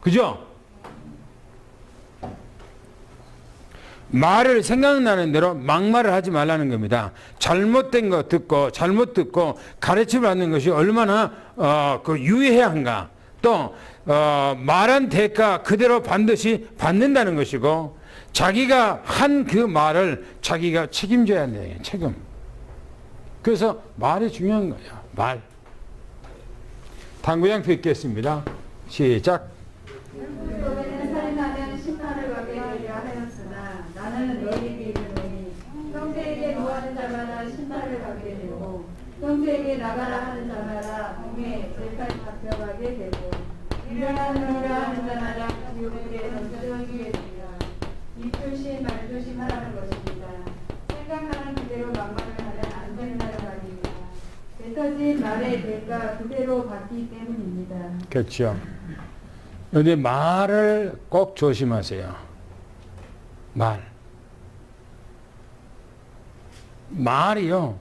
그죠? 말을 생각나는 대로 막말을 하지 말라는 겁니다. 잘못된 거 듣고 잘못 듣고 가르침을 받는 것이 얼마나 유의해야 한가. 또 말한 대가 그대로 반드시 받는다는 것이고, 자기가 한 그 말을 자기가 책임져야 한다는 책임. 그래서 말이 중요한 거야. 말. 당구장표 읽겠습니다. 시작. 너희는 살인하면 심판을 받게 되려 하였으나 나는 너희에게 이르노니 형제에게 노하는 자마다 심판을 받게 되고 형제에게 나가라 하는 자마다 공에 재판에 잡혀가게 되고 유명한 노라 하는 자마다 지옥에 던져지게 되리라. 입 조심 말 조심하라는 것입니다. 생각나는 그대로 막말을 하면 안 된다는 말입니다. 뱉어진 말의 대가 그대로 받기 때문입니다. 그렇죠. 그런데 말을 꼭 조심하세요. 말이요,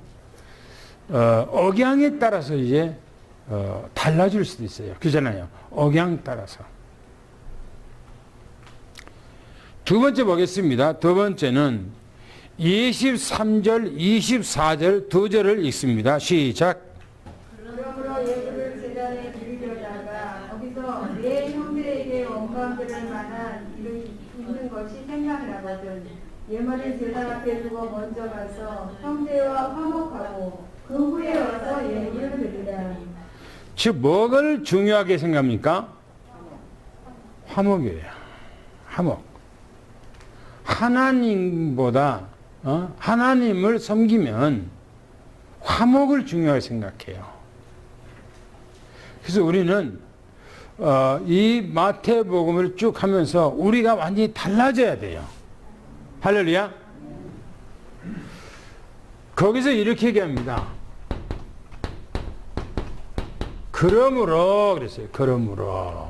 억양에 따라서 이제 달라질 수도 있어요. 그잖아요. 억양 따라서. 두 번째 보겠습니다. 두 번째는 23절, 24절 두 절을 읽습니다. 시작. 그러므로 예물을 제단에 드리려다가 거기서 내 형제에게 원망 들을 만한 일이 있는 것이 생각나거든 예물을 제단 앞에 두고 먼저 가서 형제와 화목하고 그 후에 와서 예물을 드리라. 즉 뭐를 중요하게 생각합니까? 화목이에요. 화목. 하나님보다 하나님을 섬기면 화목을 중요하게 생각해요. 그래서 우리는 이 마태복음을 쭉 하면서 우리가 완전히 달라져야 돼요. 할렐루야. 거기서 이렇게 얘기합니다. 그러므로 그랬어요. 그러므로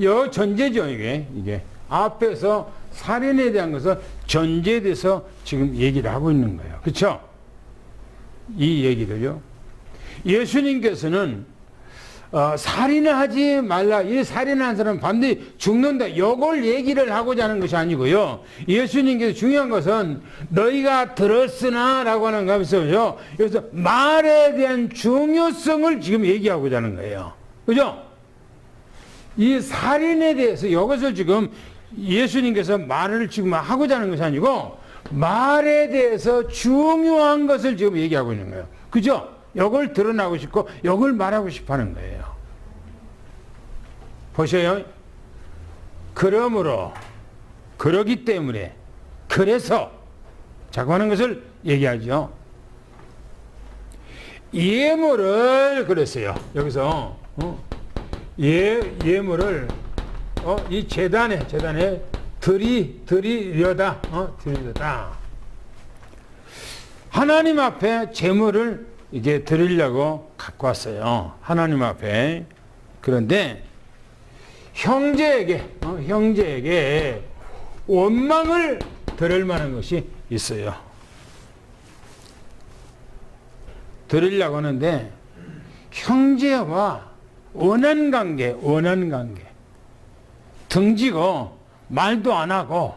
여 전제죠. 이게 앞에서 살인에 대한 것은 전제에 대해서 지금 얘기를 하고 있는 거예요. 그렇죠? 이 얘기를요. 예수님께서는 살인을 하지 말라. 이 살인한 사람은 반드시 죽는다. 이걸 얘기를 하고자 하는 것이 아니고요. 예수님께서 중요한 것은 너희가 들었으나 라고 하는 것에서요. 여기서 말에 대한 중요성을 지금 얘기하고자 하는 거예요. 그죠? 이 살인에 대해서 이것을 지금 예수님께서 말을 지금 하고자 하는 것이 아니고 말에 대해서 중요한 것을 지금 얘기하고 있는 거예요. 그죠? 이걸 드러나고 싶고 이걸 말하고 싶어 하는 거예요. 보셔요. 그러므로 그러기 때문에 그래서 자꾸 하는 것을 얘기하죠. 예물을 그랬어요. 여기서 예물을 이 제단에 드리려다 하나님 앞에 제물을 이게 드리려고 갖고 왔어요. 하나님 앞에. 그런데 형제에게 원망을 드릴 만한 것이 있어요. 드리려고 하는데 형제와 원한 관계 등지고 말도 안 하고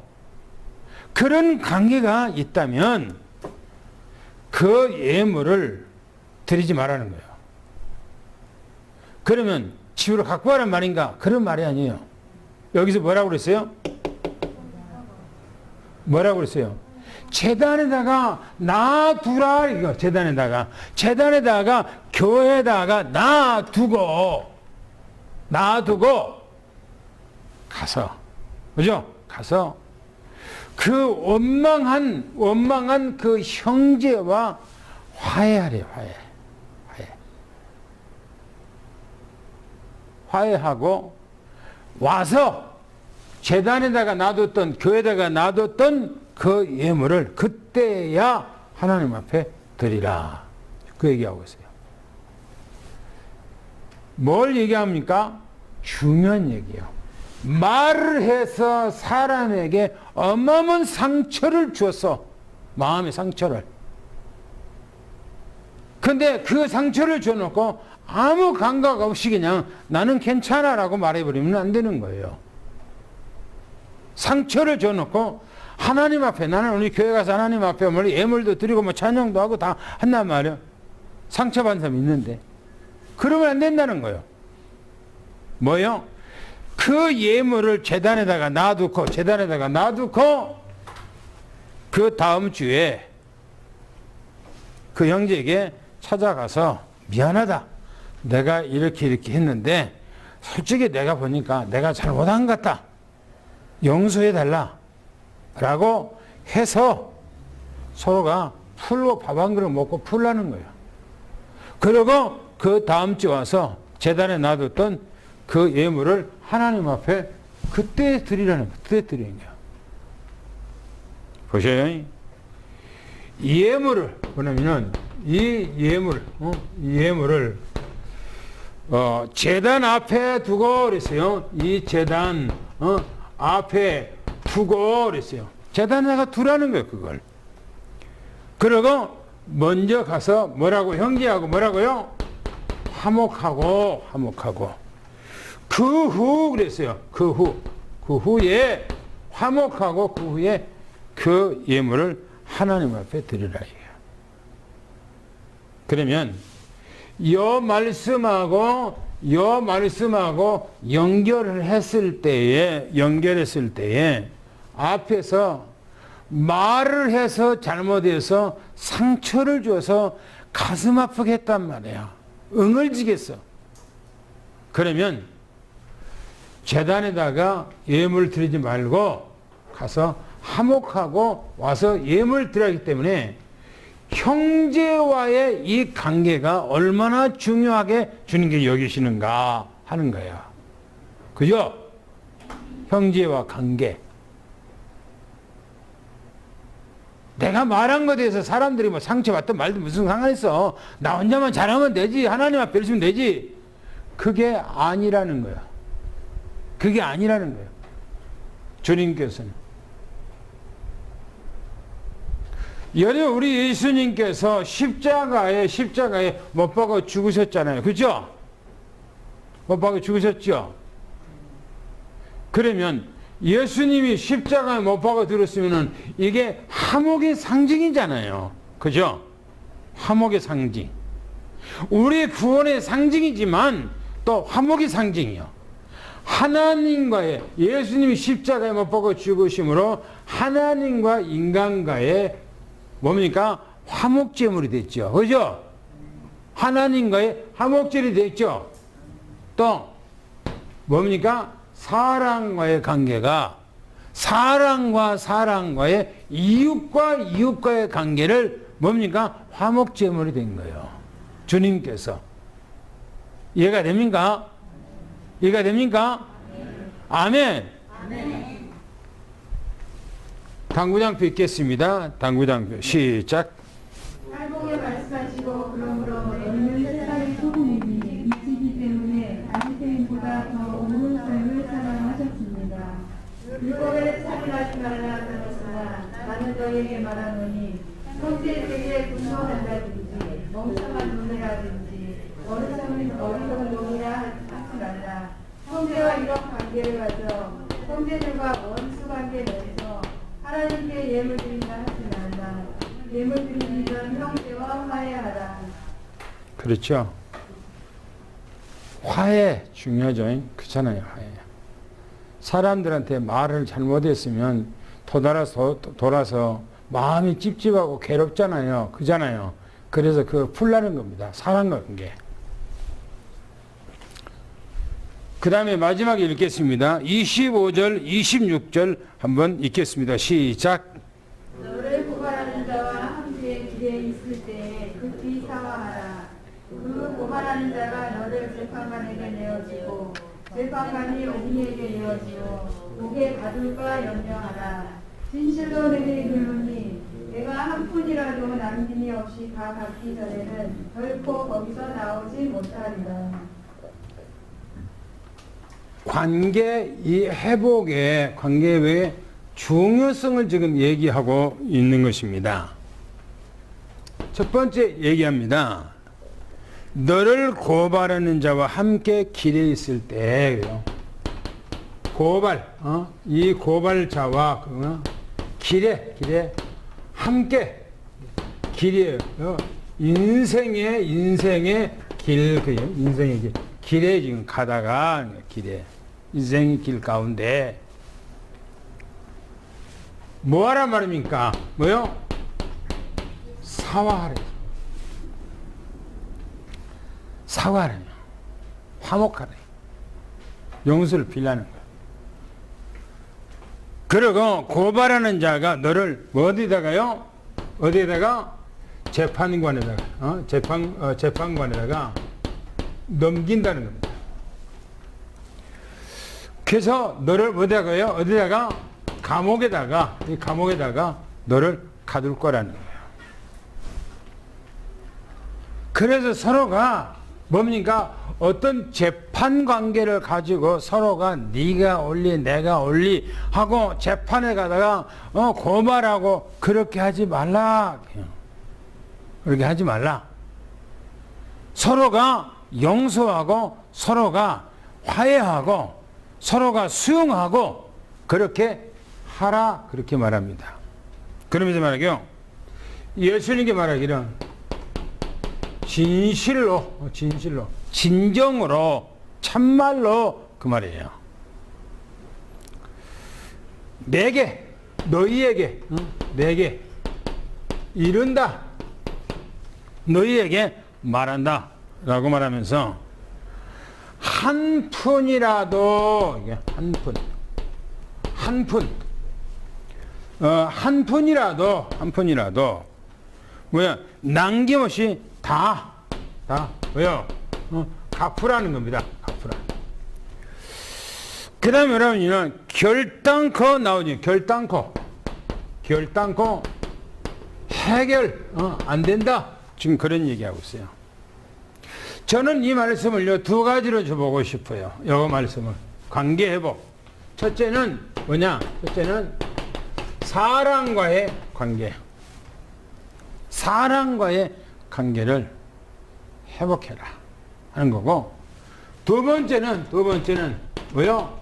그런 관계가 있다면 그 예물을 드리지 말라는 거예요. 그러면 집으로 갖고 가란 말인가? 그런 말이 아니에요. 여기서 뭐라고 그랬어요? 뭐라고 그랬어요? 제단에다가 놔두라. 이거 제단에다가 교회에다가 놔두고 가서, 그죠? 가서 그 원망한 그 형제와 화해하래요. 화해하고 와서 제단에다가 놔뒀던, 교회에다가 놔뒀던 그 예물을 그때야 하나님 앞에 드리라. 그 얘기하고 있어요. 뭘 얘기합니까? 중요한 얘기예요. 말을 해서 사람에게 어마어마한 상처를 주었어. 마음의 상처를. 근데 그 상처를 줘놓고 아무 감각 없이 그냥 나는 괜찮아 라고 말해버리면 안 되는 거예요. 상처를 줘놓고 하나님 앞에, 나는 우리 교회 가서 하나님 앞에 예물도 드리고 뭐 찬양도 하고 다 한단 말이에요. 상처받은 사람이 있는데 그러면 안 된다는 거예요. 뭐요? 그 예물을 제단에다가 놔두고 그 다음 주에 그 형제에게 찾아가서 미안하다. 내가 이렇게 했는데 솔직히 내가 보니까 내가 잘못한 것 같다. 용서해달라. 라고 해서 서로가 풀로 밥 한 그릇 먹고 풀라는 거예요. 그리고 그 다음 주 와서 제단에 놔뒀던 그 예물을 하나님 앞에 그때 드리라는 거예요. 그때 드리는 거예요. 보셔요. 예물을, 뭐냐면은 이 예물을 제단 앞에 두고 그랬어요. 이 제단 앞에 두고 그랬어요. 제단에다가 두라는 거예요. 그걸. 그리고 먼저 가서 뭐라고 형제하고 뭐라고요? 화목하고 그 후 그랬어요. 그 후에 화목하고 그 후에 그 예물을 하나님 앞에 드리라 이게요. 그러면 요 말씀하고 연결했을 때에 앞에서 말을 해서 잘못해서 상처를 줘서 가슴 아프게 했단 말이야. 응을지겠어. 그러면 제단에다가 예물 드리지 말고 가서 화목하고 와서 예물 드려야 하기 때문에 형제와의 이 관계가 얼마나 중요하게 주님께 여기시는가 하는 거야. 그죠? 형제와 관계. 내가 말한 것에 대해서 사람들이 뭐 상처받든 말든 무슨 상관있어. 나 혼자만 잘하면 되지. 하나님 앞에 있으면 되지. 그게 아니라는 거야. 그게 아니라는 거예요. 주님께서는. 여러분, 우리 예수님께서 십자가에 못 박아 죽으셨잖아요. 그죠? 못 박아 죽으셨죠? 그러면 예수님이 십자가에 못 박아 들었으면 이게 화목의 상징이잖아요. 그죠? 화목의 상징. 우리의 구원의 상징이지만 또 화목의 상징이요. 하나님과의, 예수님이 십자가에 못 박아 죽으심으로 하나님과 인간과의 뭡니까? 화목제물이 됐죠. 그죠? 하나님과의 화목제물이 됐죠. 또 뭡니까? 사랑과의 관계가, 사랑과 사랑과의, 이웃과 이웃과의 관계를 뭡니까? 화목제물이 된 거예요. 주님께서. 이해가 됩니까? 이해가 됩니까? 아멘. 아멘. 당구장표 읽겠습니다. 당구장표 시작. 할복에 말씀하시고 그러므로 너희는 세상의 소금이니 미치기 때문에 바리새인보다 더 옳은 삶을 사랑하셨습니다. 율법에 살인하지 말라 하였으나 나는 너희에게 말하노니 형제에게 분노한다든지 멍청한 논의라든지 어리석은 논의라 하지 말라. 형제와 이런 관계를 가져 형제들과 원수 관계 내에서 하나님께 예물 드린다 하지 말라. 예물 드리면 형제와 화해하라. 그렇죠. 화해 중요하죠. 그렇잖아요. 화해. 사람들한테 말을 잘못했으면 돌아서 마음이 찝찝하고 괴롭잖아요. 그잖아요. 그래서 그거 풀라는 겁니다. 사랑관계. 그 다음에 마지막에 읽겠습니다. 25절, 26절 한번 읽겠습니다. 시작. 너를 고발하는 자와 함께 길에 있을 때에 급히 사과하라. 그 고발하는 자가 너를 재판관에게 내어주고 재판관이 어린이에게 내어주고 목에 가둘까 염려하라. 진실로 내게 이르노니 내가 한 푼이라도 남김이 없이 다 갚기 전에는 결코 거기서 나오지 못하리라. 관계, 이 회복의 관계의 중요성을 지금 얘기하고 있는 것입니다. 첫 번째 얘기합니다. 너를 고발하는 자와 함께 길에 있을 때, 고발, 이 고발자와 길에 함께 길이에요. 인생의 길, 인생의 길. 길에 지금 가다가, 길에. 인생의 길 가운데. 뭐 하란 말입니까? 뭐요? 사과하래. 사과하래. 화목하래. 용서를 빌라는 거야. 그리고 고발하는 자가 너를 어디다가요? 어디에다가? 재판관에다가, 재판관에다가 넘긴다는 겁니다. 그래서 너를 어디다가요? 어디다가? 이 감옥에다가 너를 가둘 거라는 거예요. 그래서 서로가 뭡니까? 어떤 재판 관계를 가지고 서로가 네가 옳리 내가 옳리 하고 재판에 가다가 고발하고 그렇게 하지 말라. 그렇게 하지 말라. 서로가 용서하고 서로가 화해하고 서로가 수용하고 그렇게 하라. 그렇게 말합니다. 그러면서 말하기요. 예수님께 말하기는 진실로 진정으로 참말로 그 말이에요. 너희에게 내게 이른다. 너희에게 말한다. 라고 말하면서 한 푼이라도 이게 한 푼이라도 뭐야 남김없이 다 뭐요 갚으라는 겁니다. 갚으라. 그 다음에 여러분은 결단코 나오죠. 결단코 해결 안 된다. 지금 그런 얘기하고 있어요. 저는 이 말씀을 두 가지로 줘보고 싶어요. 이 말씀을. 관계 회복. 첫째는 뭐냐? 첫째는 사랑과의 관계. 사랑과의 관계를 회복해라 하는 거고, 두 번째는 뭐요?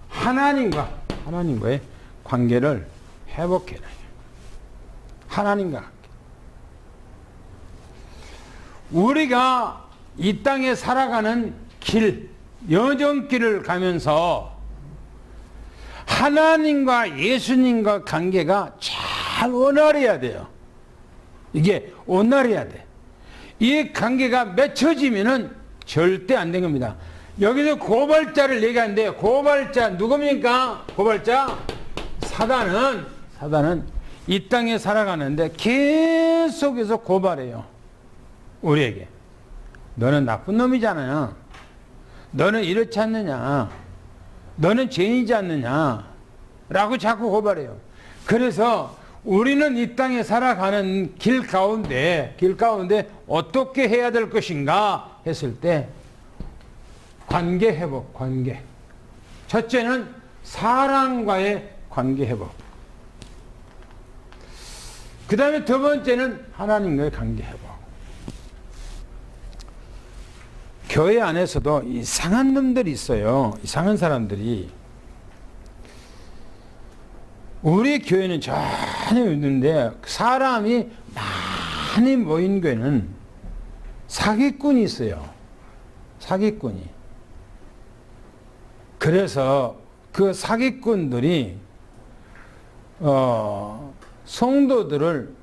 하나님과의 관계를 회복해라. 하나님과 관계. 우리가 이 땅에 살아가는 길, 여정길을 가면서 하나님과 예수님과 관계가 잘 원활해야 돼요. 이게 원활해야 돼. 이 관계가 맺혀지면은 절대 안 된 겁니다. 여기서 고발자를 얘기하는데, 고발자 누굽니까? 고발자 사단은 이 땅에 살아가는데 계속해서 고발해요. 우리에게. 너는 나쁜 놈이잖아요. 너는 이렇지 않느냐. 너는 죄인이지 않느냐. 라고 자꾸 고발해요. 그래서 우리는 이 땅에 살아가는 길 가운데 어떻게 해야 될 것인가 했을 때, 관계 회복, 관계. 첫째는 사랑과의 관계 회복. 그 다음에 두 번째는 하나님과의 관계 회복. 교회 안에서도 이상한 놈들이 있어요. 이상한 사람들이. 우리 교회는 전혀 있는데, 사람이 많이 모인 교회는 사기꾼이 있어요. 사기꾼이. 그래서 그 사기꾼들이 성도들을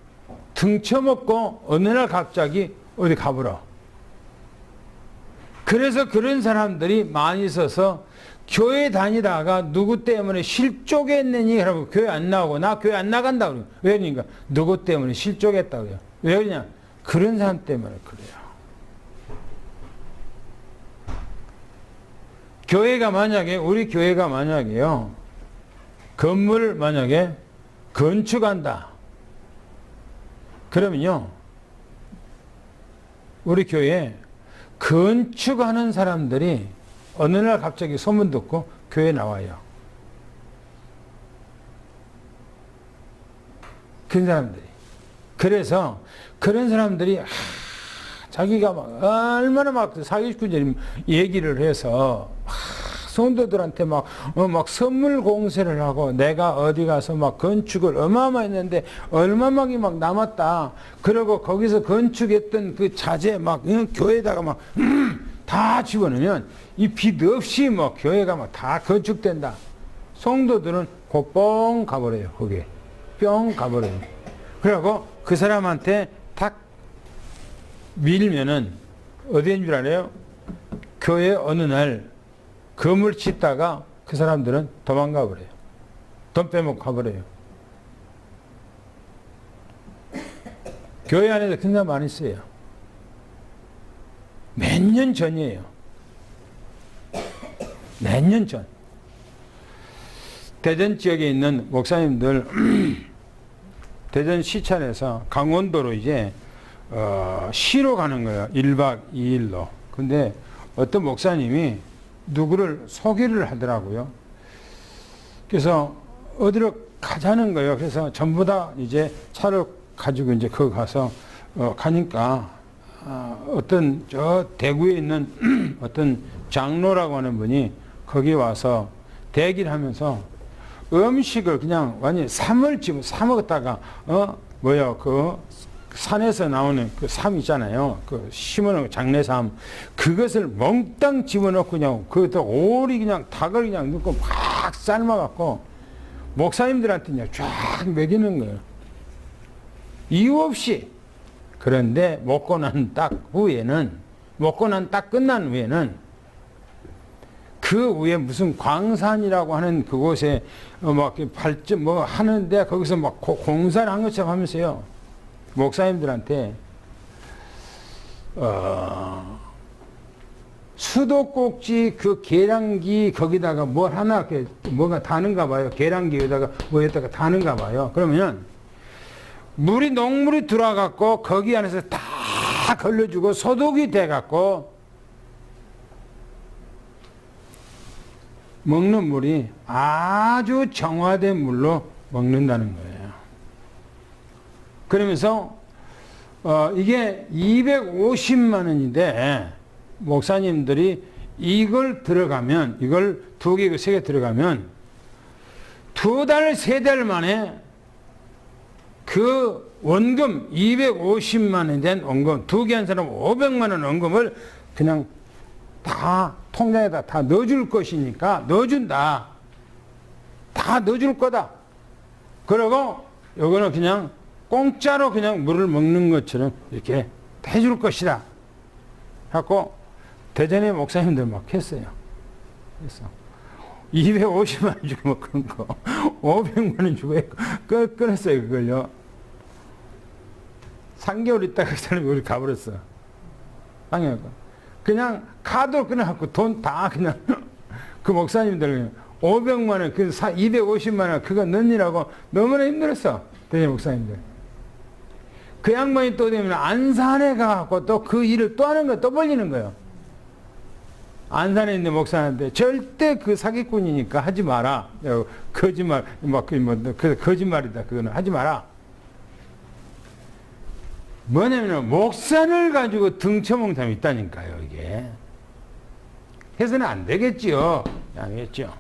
등쳐먹고 어느 날 갑자기 어디 가버려. 그래서 그런 사람들이 많이 있어서 교회 다니다가 누구 때문에 실족했느니 그러고 교회 안 나오고, 나 교회 안 나간다 그래요. 왜 그러니까? 누구 때문에 실족했다 그래요. 왜 그러냐? 그런 사람 때문에 그래요. 우리 교회가 만약에요, 건물을 만약에 건축한다. 그러면요, 우리 교회에 건축하는 사람들이 어느 날 갑자기 소문 듣고 교회에 나와요. 그런 사람들이. 그래서 그런 사람들이 자기가 막 얼마나 막 사기꾼들이 얘기를 해서 성도들한테 막 선물 공세를 하고, 내가 어디 가서 막 건축을 어마어마했는데 얼마만이 막 남았다. 그리고 거기서 건축했던 그 자재 막 교회에다가 막 다 집어넣으면 이 빚 없이 막 교회가 막 다 건축된다. 성도들은 곧 뻥 가버려요. 거기에 뿅 가버려요. 그리고 그 사람한테 탁 밀면은 어디인 줄 알아요? 교회 어느 날 건물 짓다가 그 사람들은 도망가 버려요. 돈 빼먹고 가버려요. 교회 안에서 그런 사람 많이 있어요. 몇 년 전이에요. 몇 년 전. 대전 지역에 있는 목사님들 대전 시찰에서 강원도로 이제 시로 가는 거예요. 1박 2일로. 근데 어떤 목사님이 누구를 소개를 하더라고요. 그래서 어디로 가자는 거예요. 그래서 전부 다 이제 차를 가지고 이제 거기 가서 가니까 어떤 저 대구에 있는 어떤 장로라고 하는 분이 거기 와서 대기를 하면서 음식을 그냥 완전히 삼을 집어 사먹었다가 그 산에서 나오는 그 삶 있잖아요. 그 심어놓은 장내삼. 그것을 몽땅 집어넣고 그냥 그것도 오리 그냥 닭을 그냥 넣고 막 삶아갖고 목사님들한테 그냥 쫙 먹이는 거예요. 이유 없이. 그런데 먹고 난 딱 끝난 후에는 그 위에 무슨 광산이라고 하는 그곳에 막 발전 뭐 하는데 거기서 막 공사를 한 것처럼 하면서요. 목사님들한테 수도꼭지 그 계량기 거기다가 뭘 하나 이렇게 뭐가 다는가 봐요. 계량기에다가 뭐에다가 다는가 봐요. 그러면 물이 녹물이 들어와갖고 거기 안에서 다 걸러주고 소독이 돼갖고 먹는 물이 아주 정화된 물로 먹는다는 거예요. 그러면서 이게 250만 원인데 목사님들이 이걸 들어가면 이걸 2개, 3개 들어가면 2달, 3달 만에 그 원금 250만 원 된 원금 2개 한 사람 500만 원 원금을 그냥 다 통장에다 다 넣어줄 것이니까 넣어준다. 다 넣어줄 거다. 그리고 요거는 그냥 공짜로 그냥 물을 먹는 것처럼 이렇게 해줄 것이다. 하고 대전의 목사님들 막 했어요. 그래서 250만 원 주고 먹은 거 500만 원 주고 끊었어요. 그걸요. 3개월 있다가 그 사람이 우리 가버렸어. 그냥 카드로 끊어갖고 돈 다 그냥 그 목사님들 500만 원, 그 250만 원 그거 넣느라고 너무나 힘들었어. 대전 목사님들. 그 양반이 또 되면 안산에 가갖고 또 그 일을 또 하는 거야. 또 벌리는 거예요. 안산에 있는 목사한테 절대 그 사기꾼이니까 하지 마라. 거짓말, 거짓말이다. 그거는 하지 마라. 뭐냐면 목산을 가지고 등쳐먹는 사람이 있다니까요. 이게 해서는 안 되겠지요. 안 되겠죠.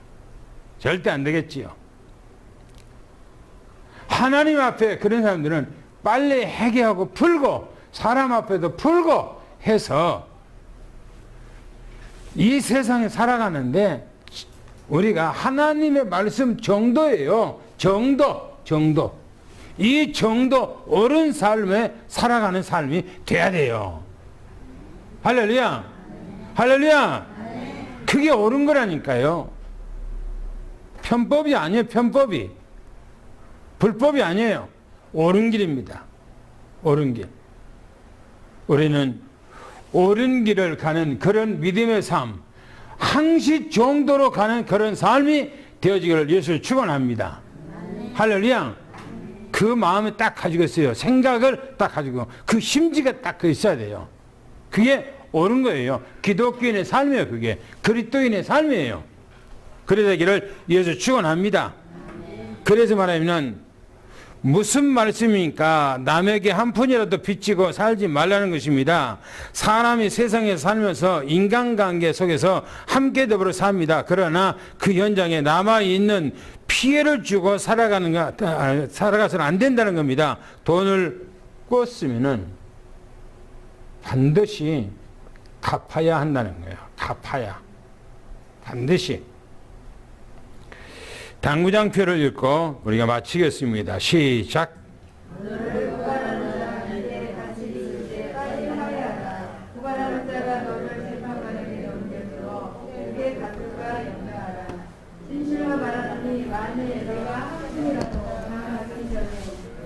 절대 안 되겠지요. 하나님 앞에 그런 사람들은 빨리 해결하고 풀고 사람 앞에도 풀고 해서 이 세상에 살아가는데 우리가 하나님의 말씀 정도예요. 정도. 이 정도 옳은 삶에 살아가는 삶이 돼야 돼요. 할렐루야. 할렐루야. 그게 옳은 거라니까요. 편법이 아니에요. 편법이. 불법이 아니에요. 옳은 길입니다. 옳은 길. 우리는 옳은 길을 가는 그런 믿음의 삶, 항시 정도로 가는 그런 삶이 되어지기를 예수를 축원합니다. 할렐루야. 그 마음을 딱 가지고 있어요. 생각을 딱 가지고 그 심지가 딱 있어야 돼요. 그게 옳은 거예요. 기독교인의 삶이에요. 그게 그리스도인의 삶이에요. 그래야 되기를 예수 축원합니다. 그래서 말하면 무슨 말씀입니까? 남에게 한 푼이라도 빚지고 살지 말라는 것입니다. 사람이 세상에 살면서 인간관계 속에서 함께 더불어 삽니다. 그러나 그 현장에 남아있는 피해를 주고 살아가서는 안 된다는 겁니다. 돈을 꿨으면은 반드시 갚아야 한다는 거예요. 갚아야. 반드시. 당구장표를 읽고 우리가 마치겠습니다. 시작. 너를 구관하는 자에게 같이 있을 때 빨리 하여라. 구관하는 자가 너를 재판관에게 넘겨주어 그게 갚을까 염려하라. 진실로 말하노니 만일 너가 한푼이라도 당하기 전에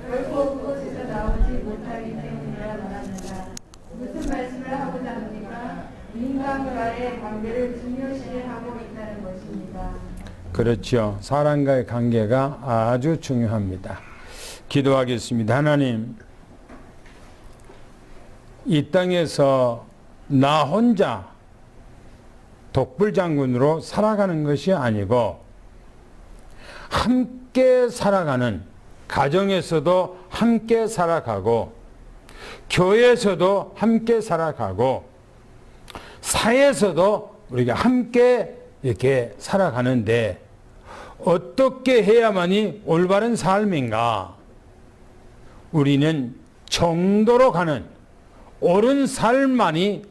결코 그곳에서 나오지 못하기 때문이라 말합니다. 무슨 말씀을 하고자 합니까? 인간과의 관계를 중요시하고 있다는 것입니다. 그렇죠. 사람과의 관계가 아주 중요합니다. 기도하겠습니다. 하나님, 이 땅에서 나 혼자 독불장군으로 살아가는 것이 아니고 함께 살아가는, 가정에서도 함께 살아가고 교회에서도 함께 살아가고 사회에서도 우리가 함께 이렇게 살아가는데 어떻게 해야만이 올바른 삶인가? 우리는 정도로 가는 옳은 삶만이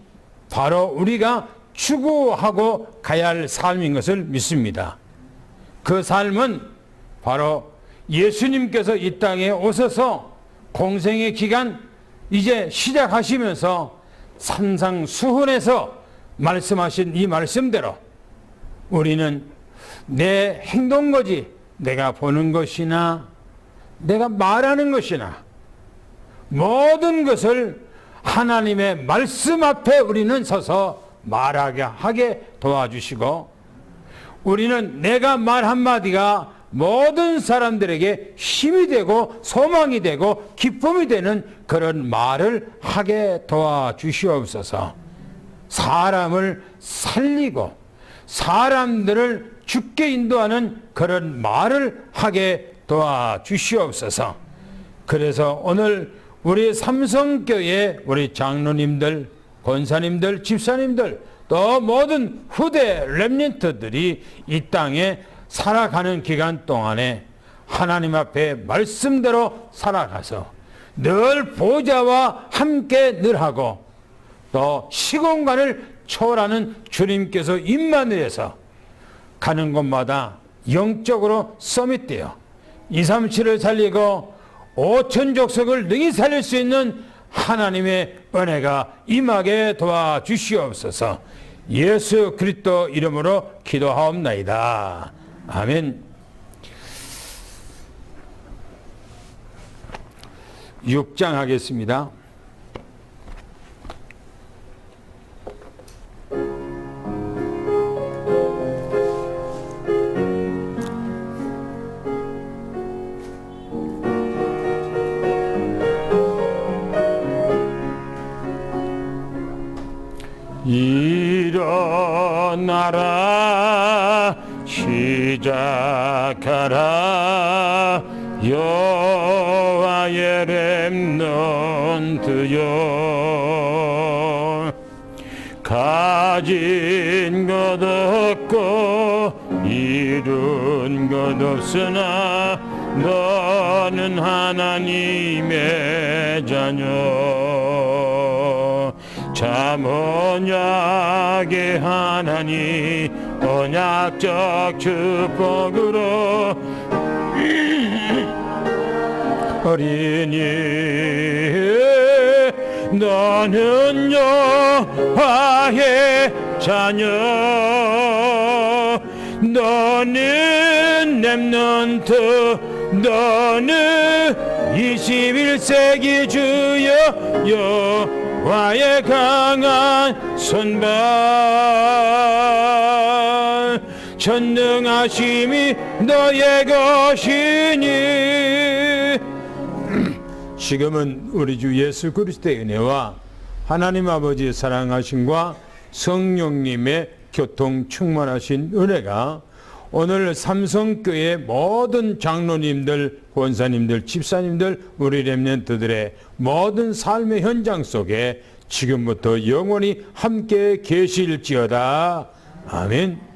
바로 우리가 추구하고 가야 할 삶인 것을 믿습니다. 그 삶은 바로 예수님께서 이 땅에 오셔서 공생의 기간 이제 시작하시면서 산상수훈에서 말씀하신 이 말씀대로 우리는 내 행동거지, 내가 보는 것이나 내가 말하는 것이나 모든 것을 하나님의 말씀 앞에 우리는 서서 말하게 도와주시고, 우리는 내가 말 한마디가 모든 사람들에게 힘이 되고 소망이 되고 기쁨이 되는 그런 말을 하게 도와주시옵소서. 사람을 살리고 사람들을 죽게 인도하는 그런 말을 하게 도와주시옵소서. 그래서 오늘 우리 삼성교회 우리 장로님들, 권사님들, 집사님들, 또 모든 후대 렘넌트들이 이 땅에 살아가는 기간 동안에 하나님 앞에 말씀대로 살아가서 늘 보좌와 함께 늘 하고, 또 시공간을 초월하는 주님께서 임마누엘에서 가는 곳마다 영적으로 서밋되어 237을 살리고 5천 족속을 능히 살릴 수 있는 하나님의 은혜가 임하게 도와주시옵소서. 예수 그리스도 이름으로 기도하옵나이다. 아멘. 6장 하겠습니다. 일어나라 시작하라 여호와의 렘넌트여, 가진 것 없고 이룬 것 없으나 너는 하나님의 자녀. 참 언약의 하나님 언약적 축복으로 어린이 너는 여호와의 자녀, 너는 렘넌트, 너는 21세기 주여 여호와의 강한 손발, 전능하심이 너의 것이니. 지금은 우리 주 예수 그리스도의 은혜와 하나님 아버지의 사랑하심과 성령님의 교통 충만하신 은혜가 오늘 삼성교회 모든 장로님들, 권사님들, 집사님들, 우리 렘넌트들의 모든 삶의 현장 속에 지금부터 영원히 함께 계실지어다. 아멘.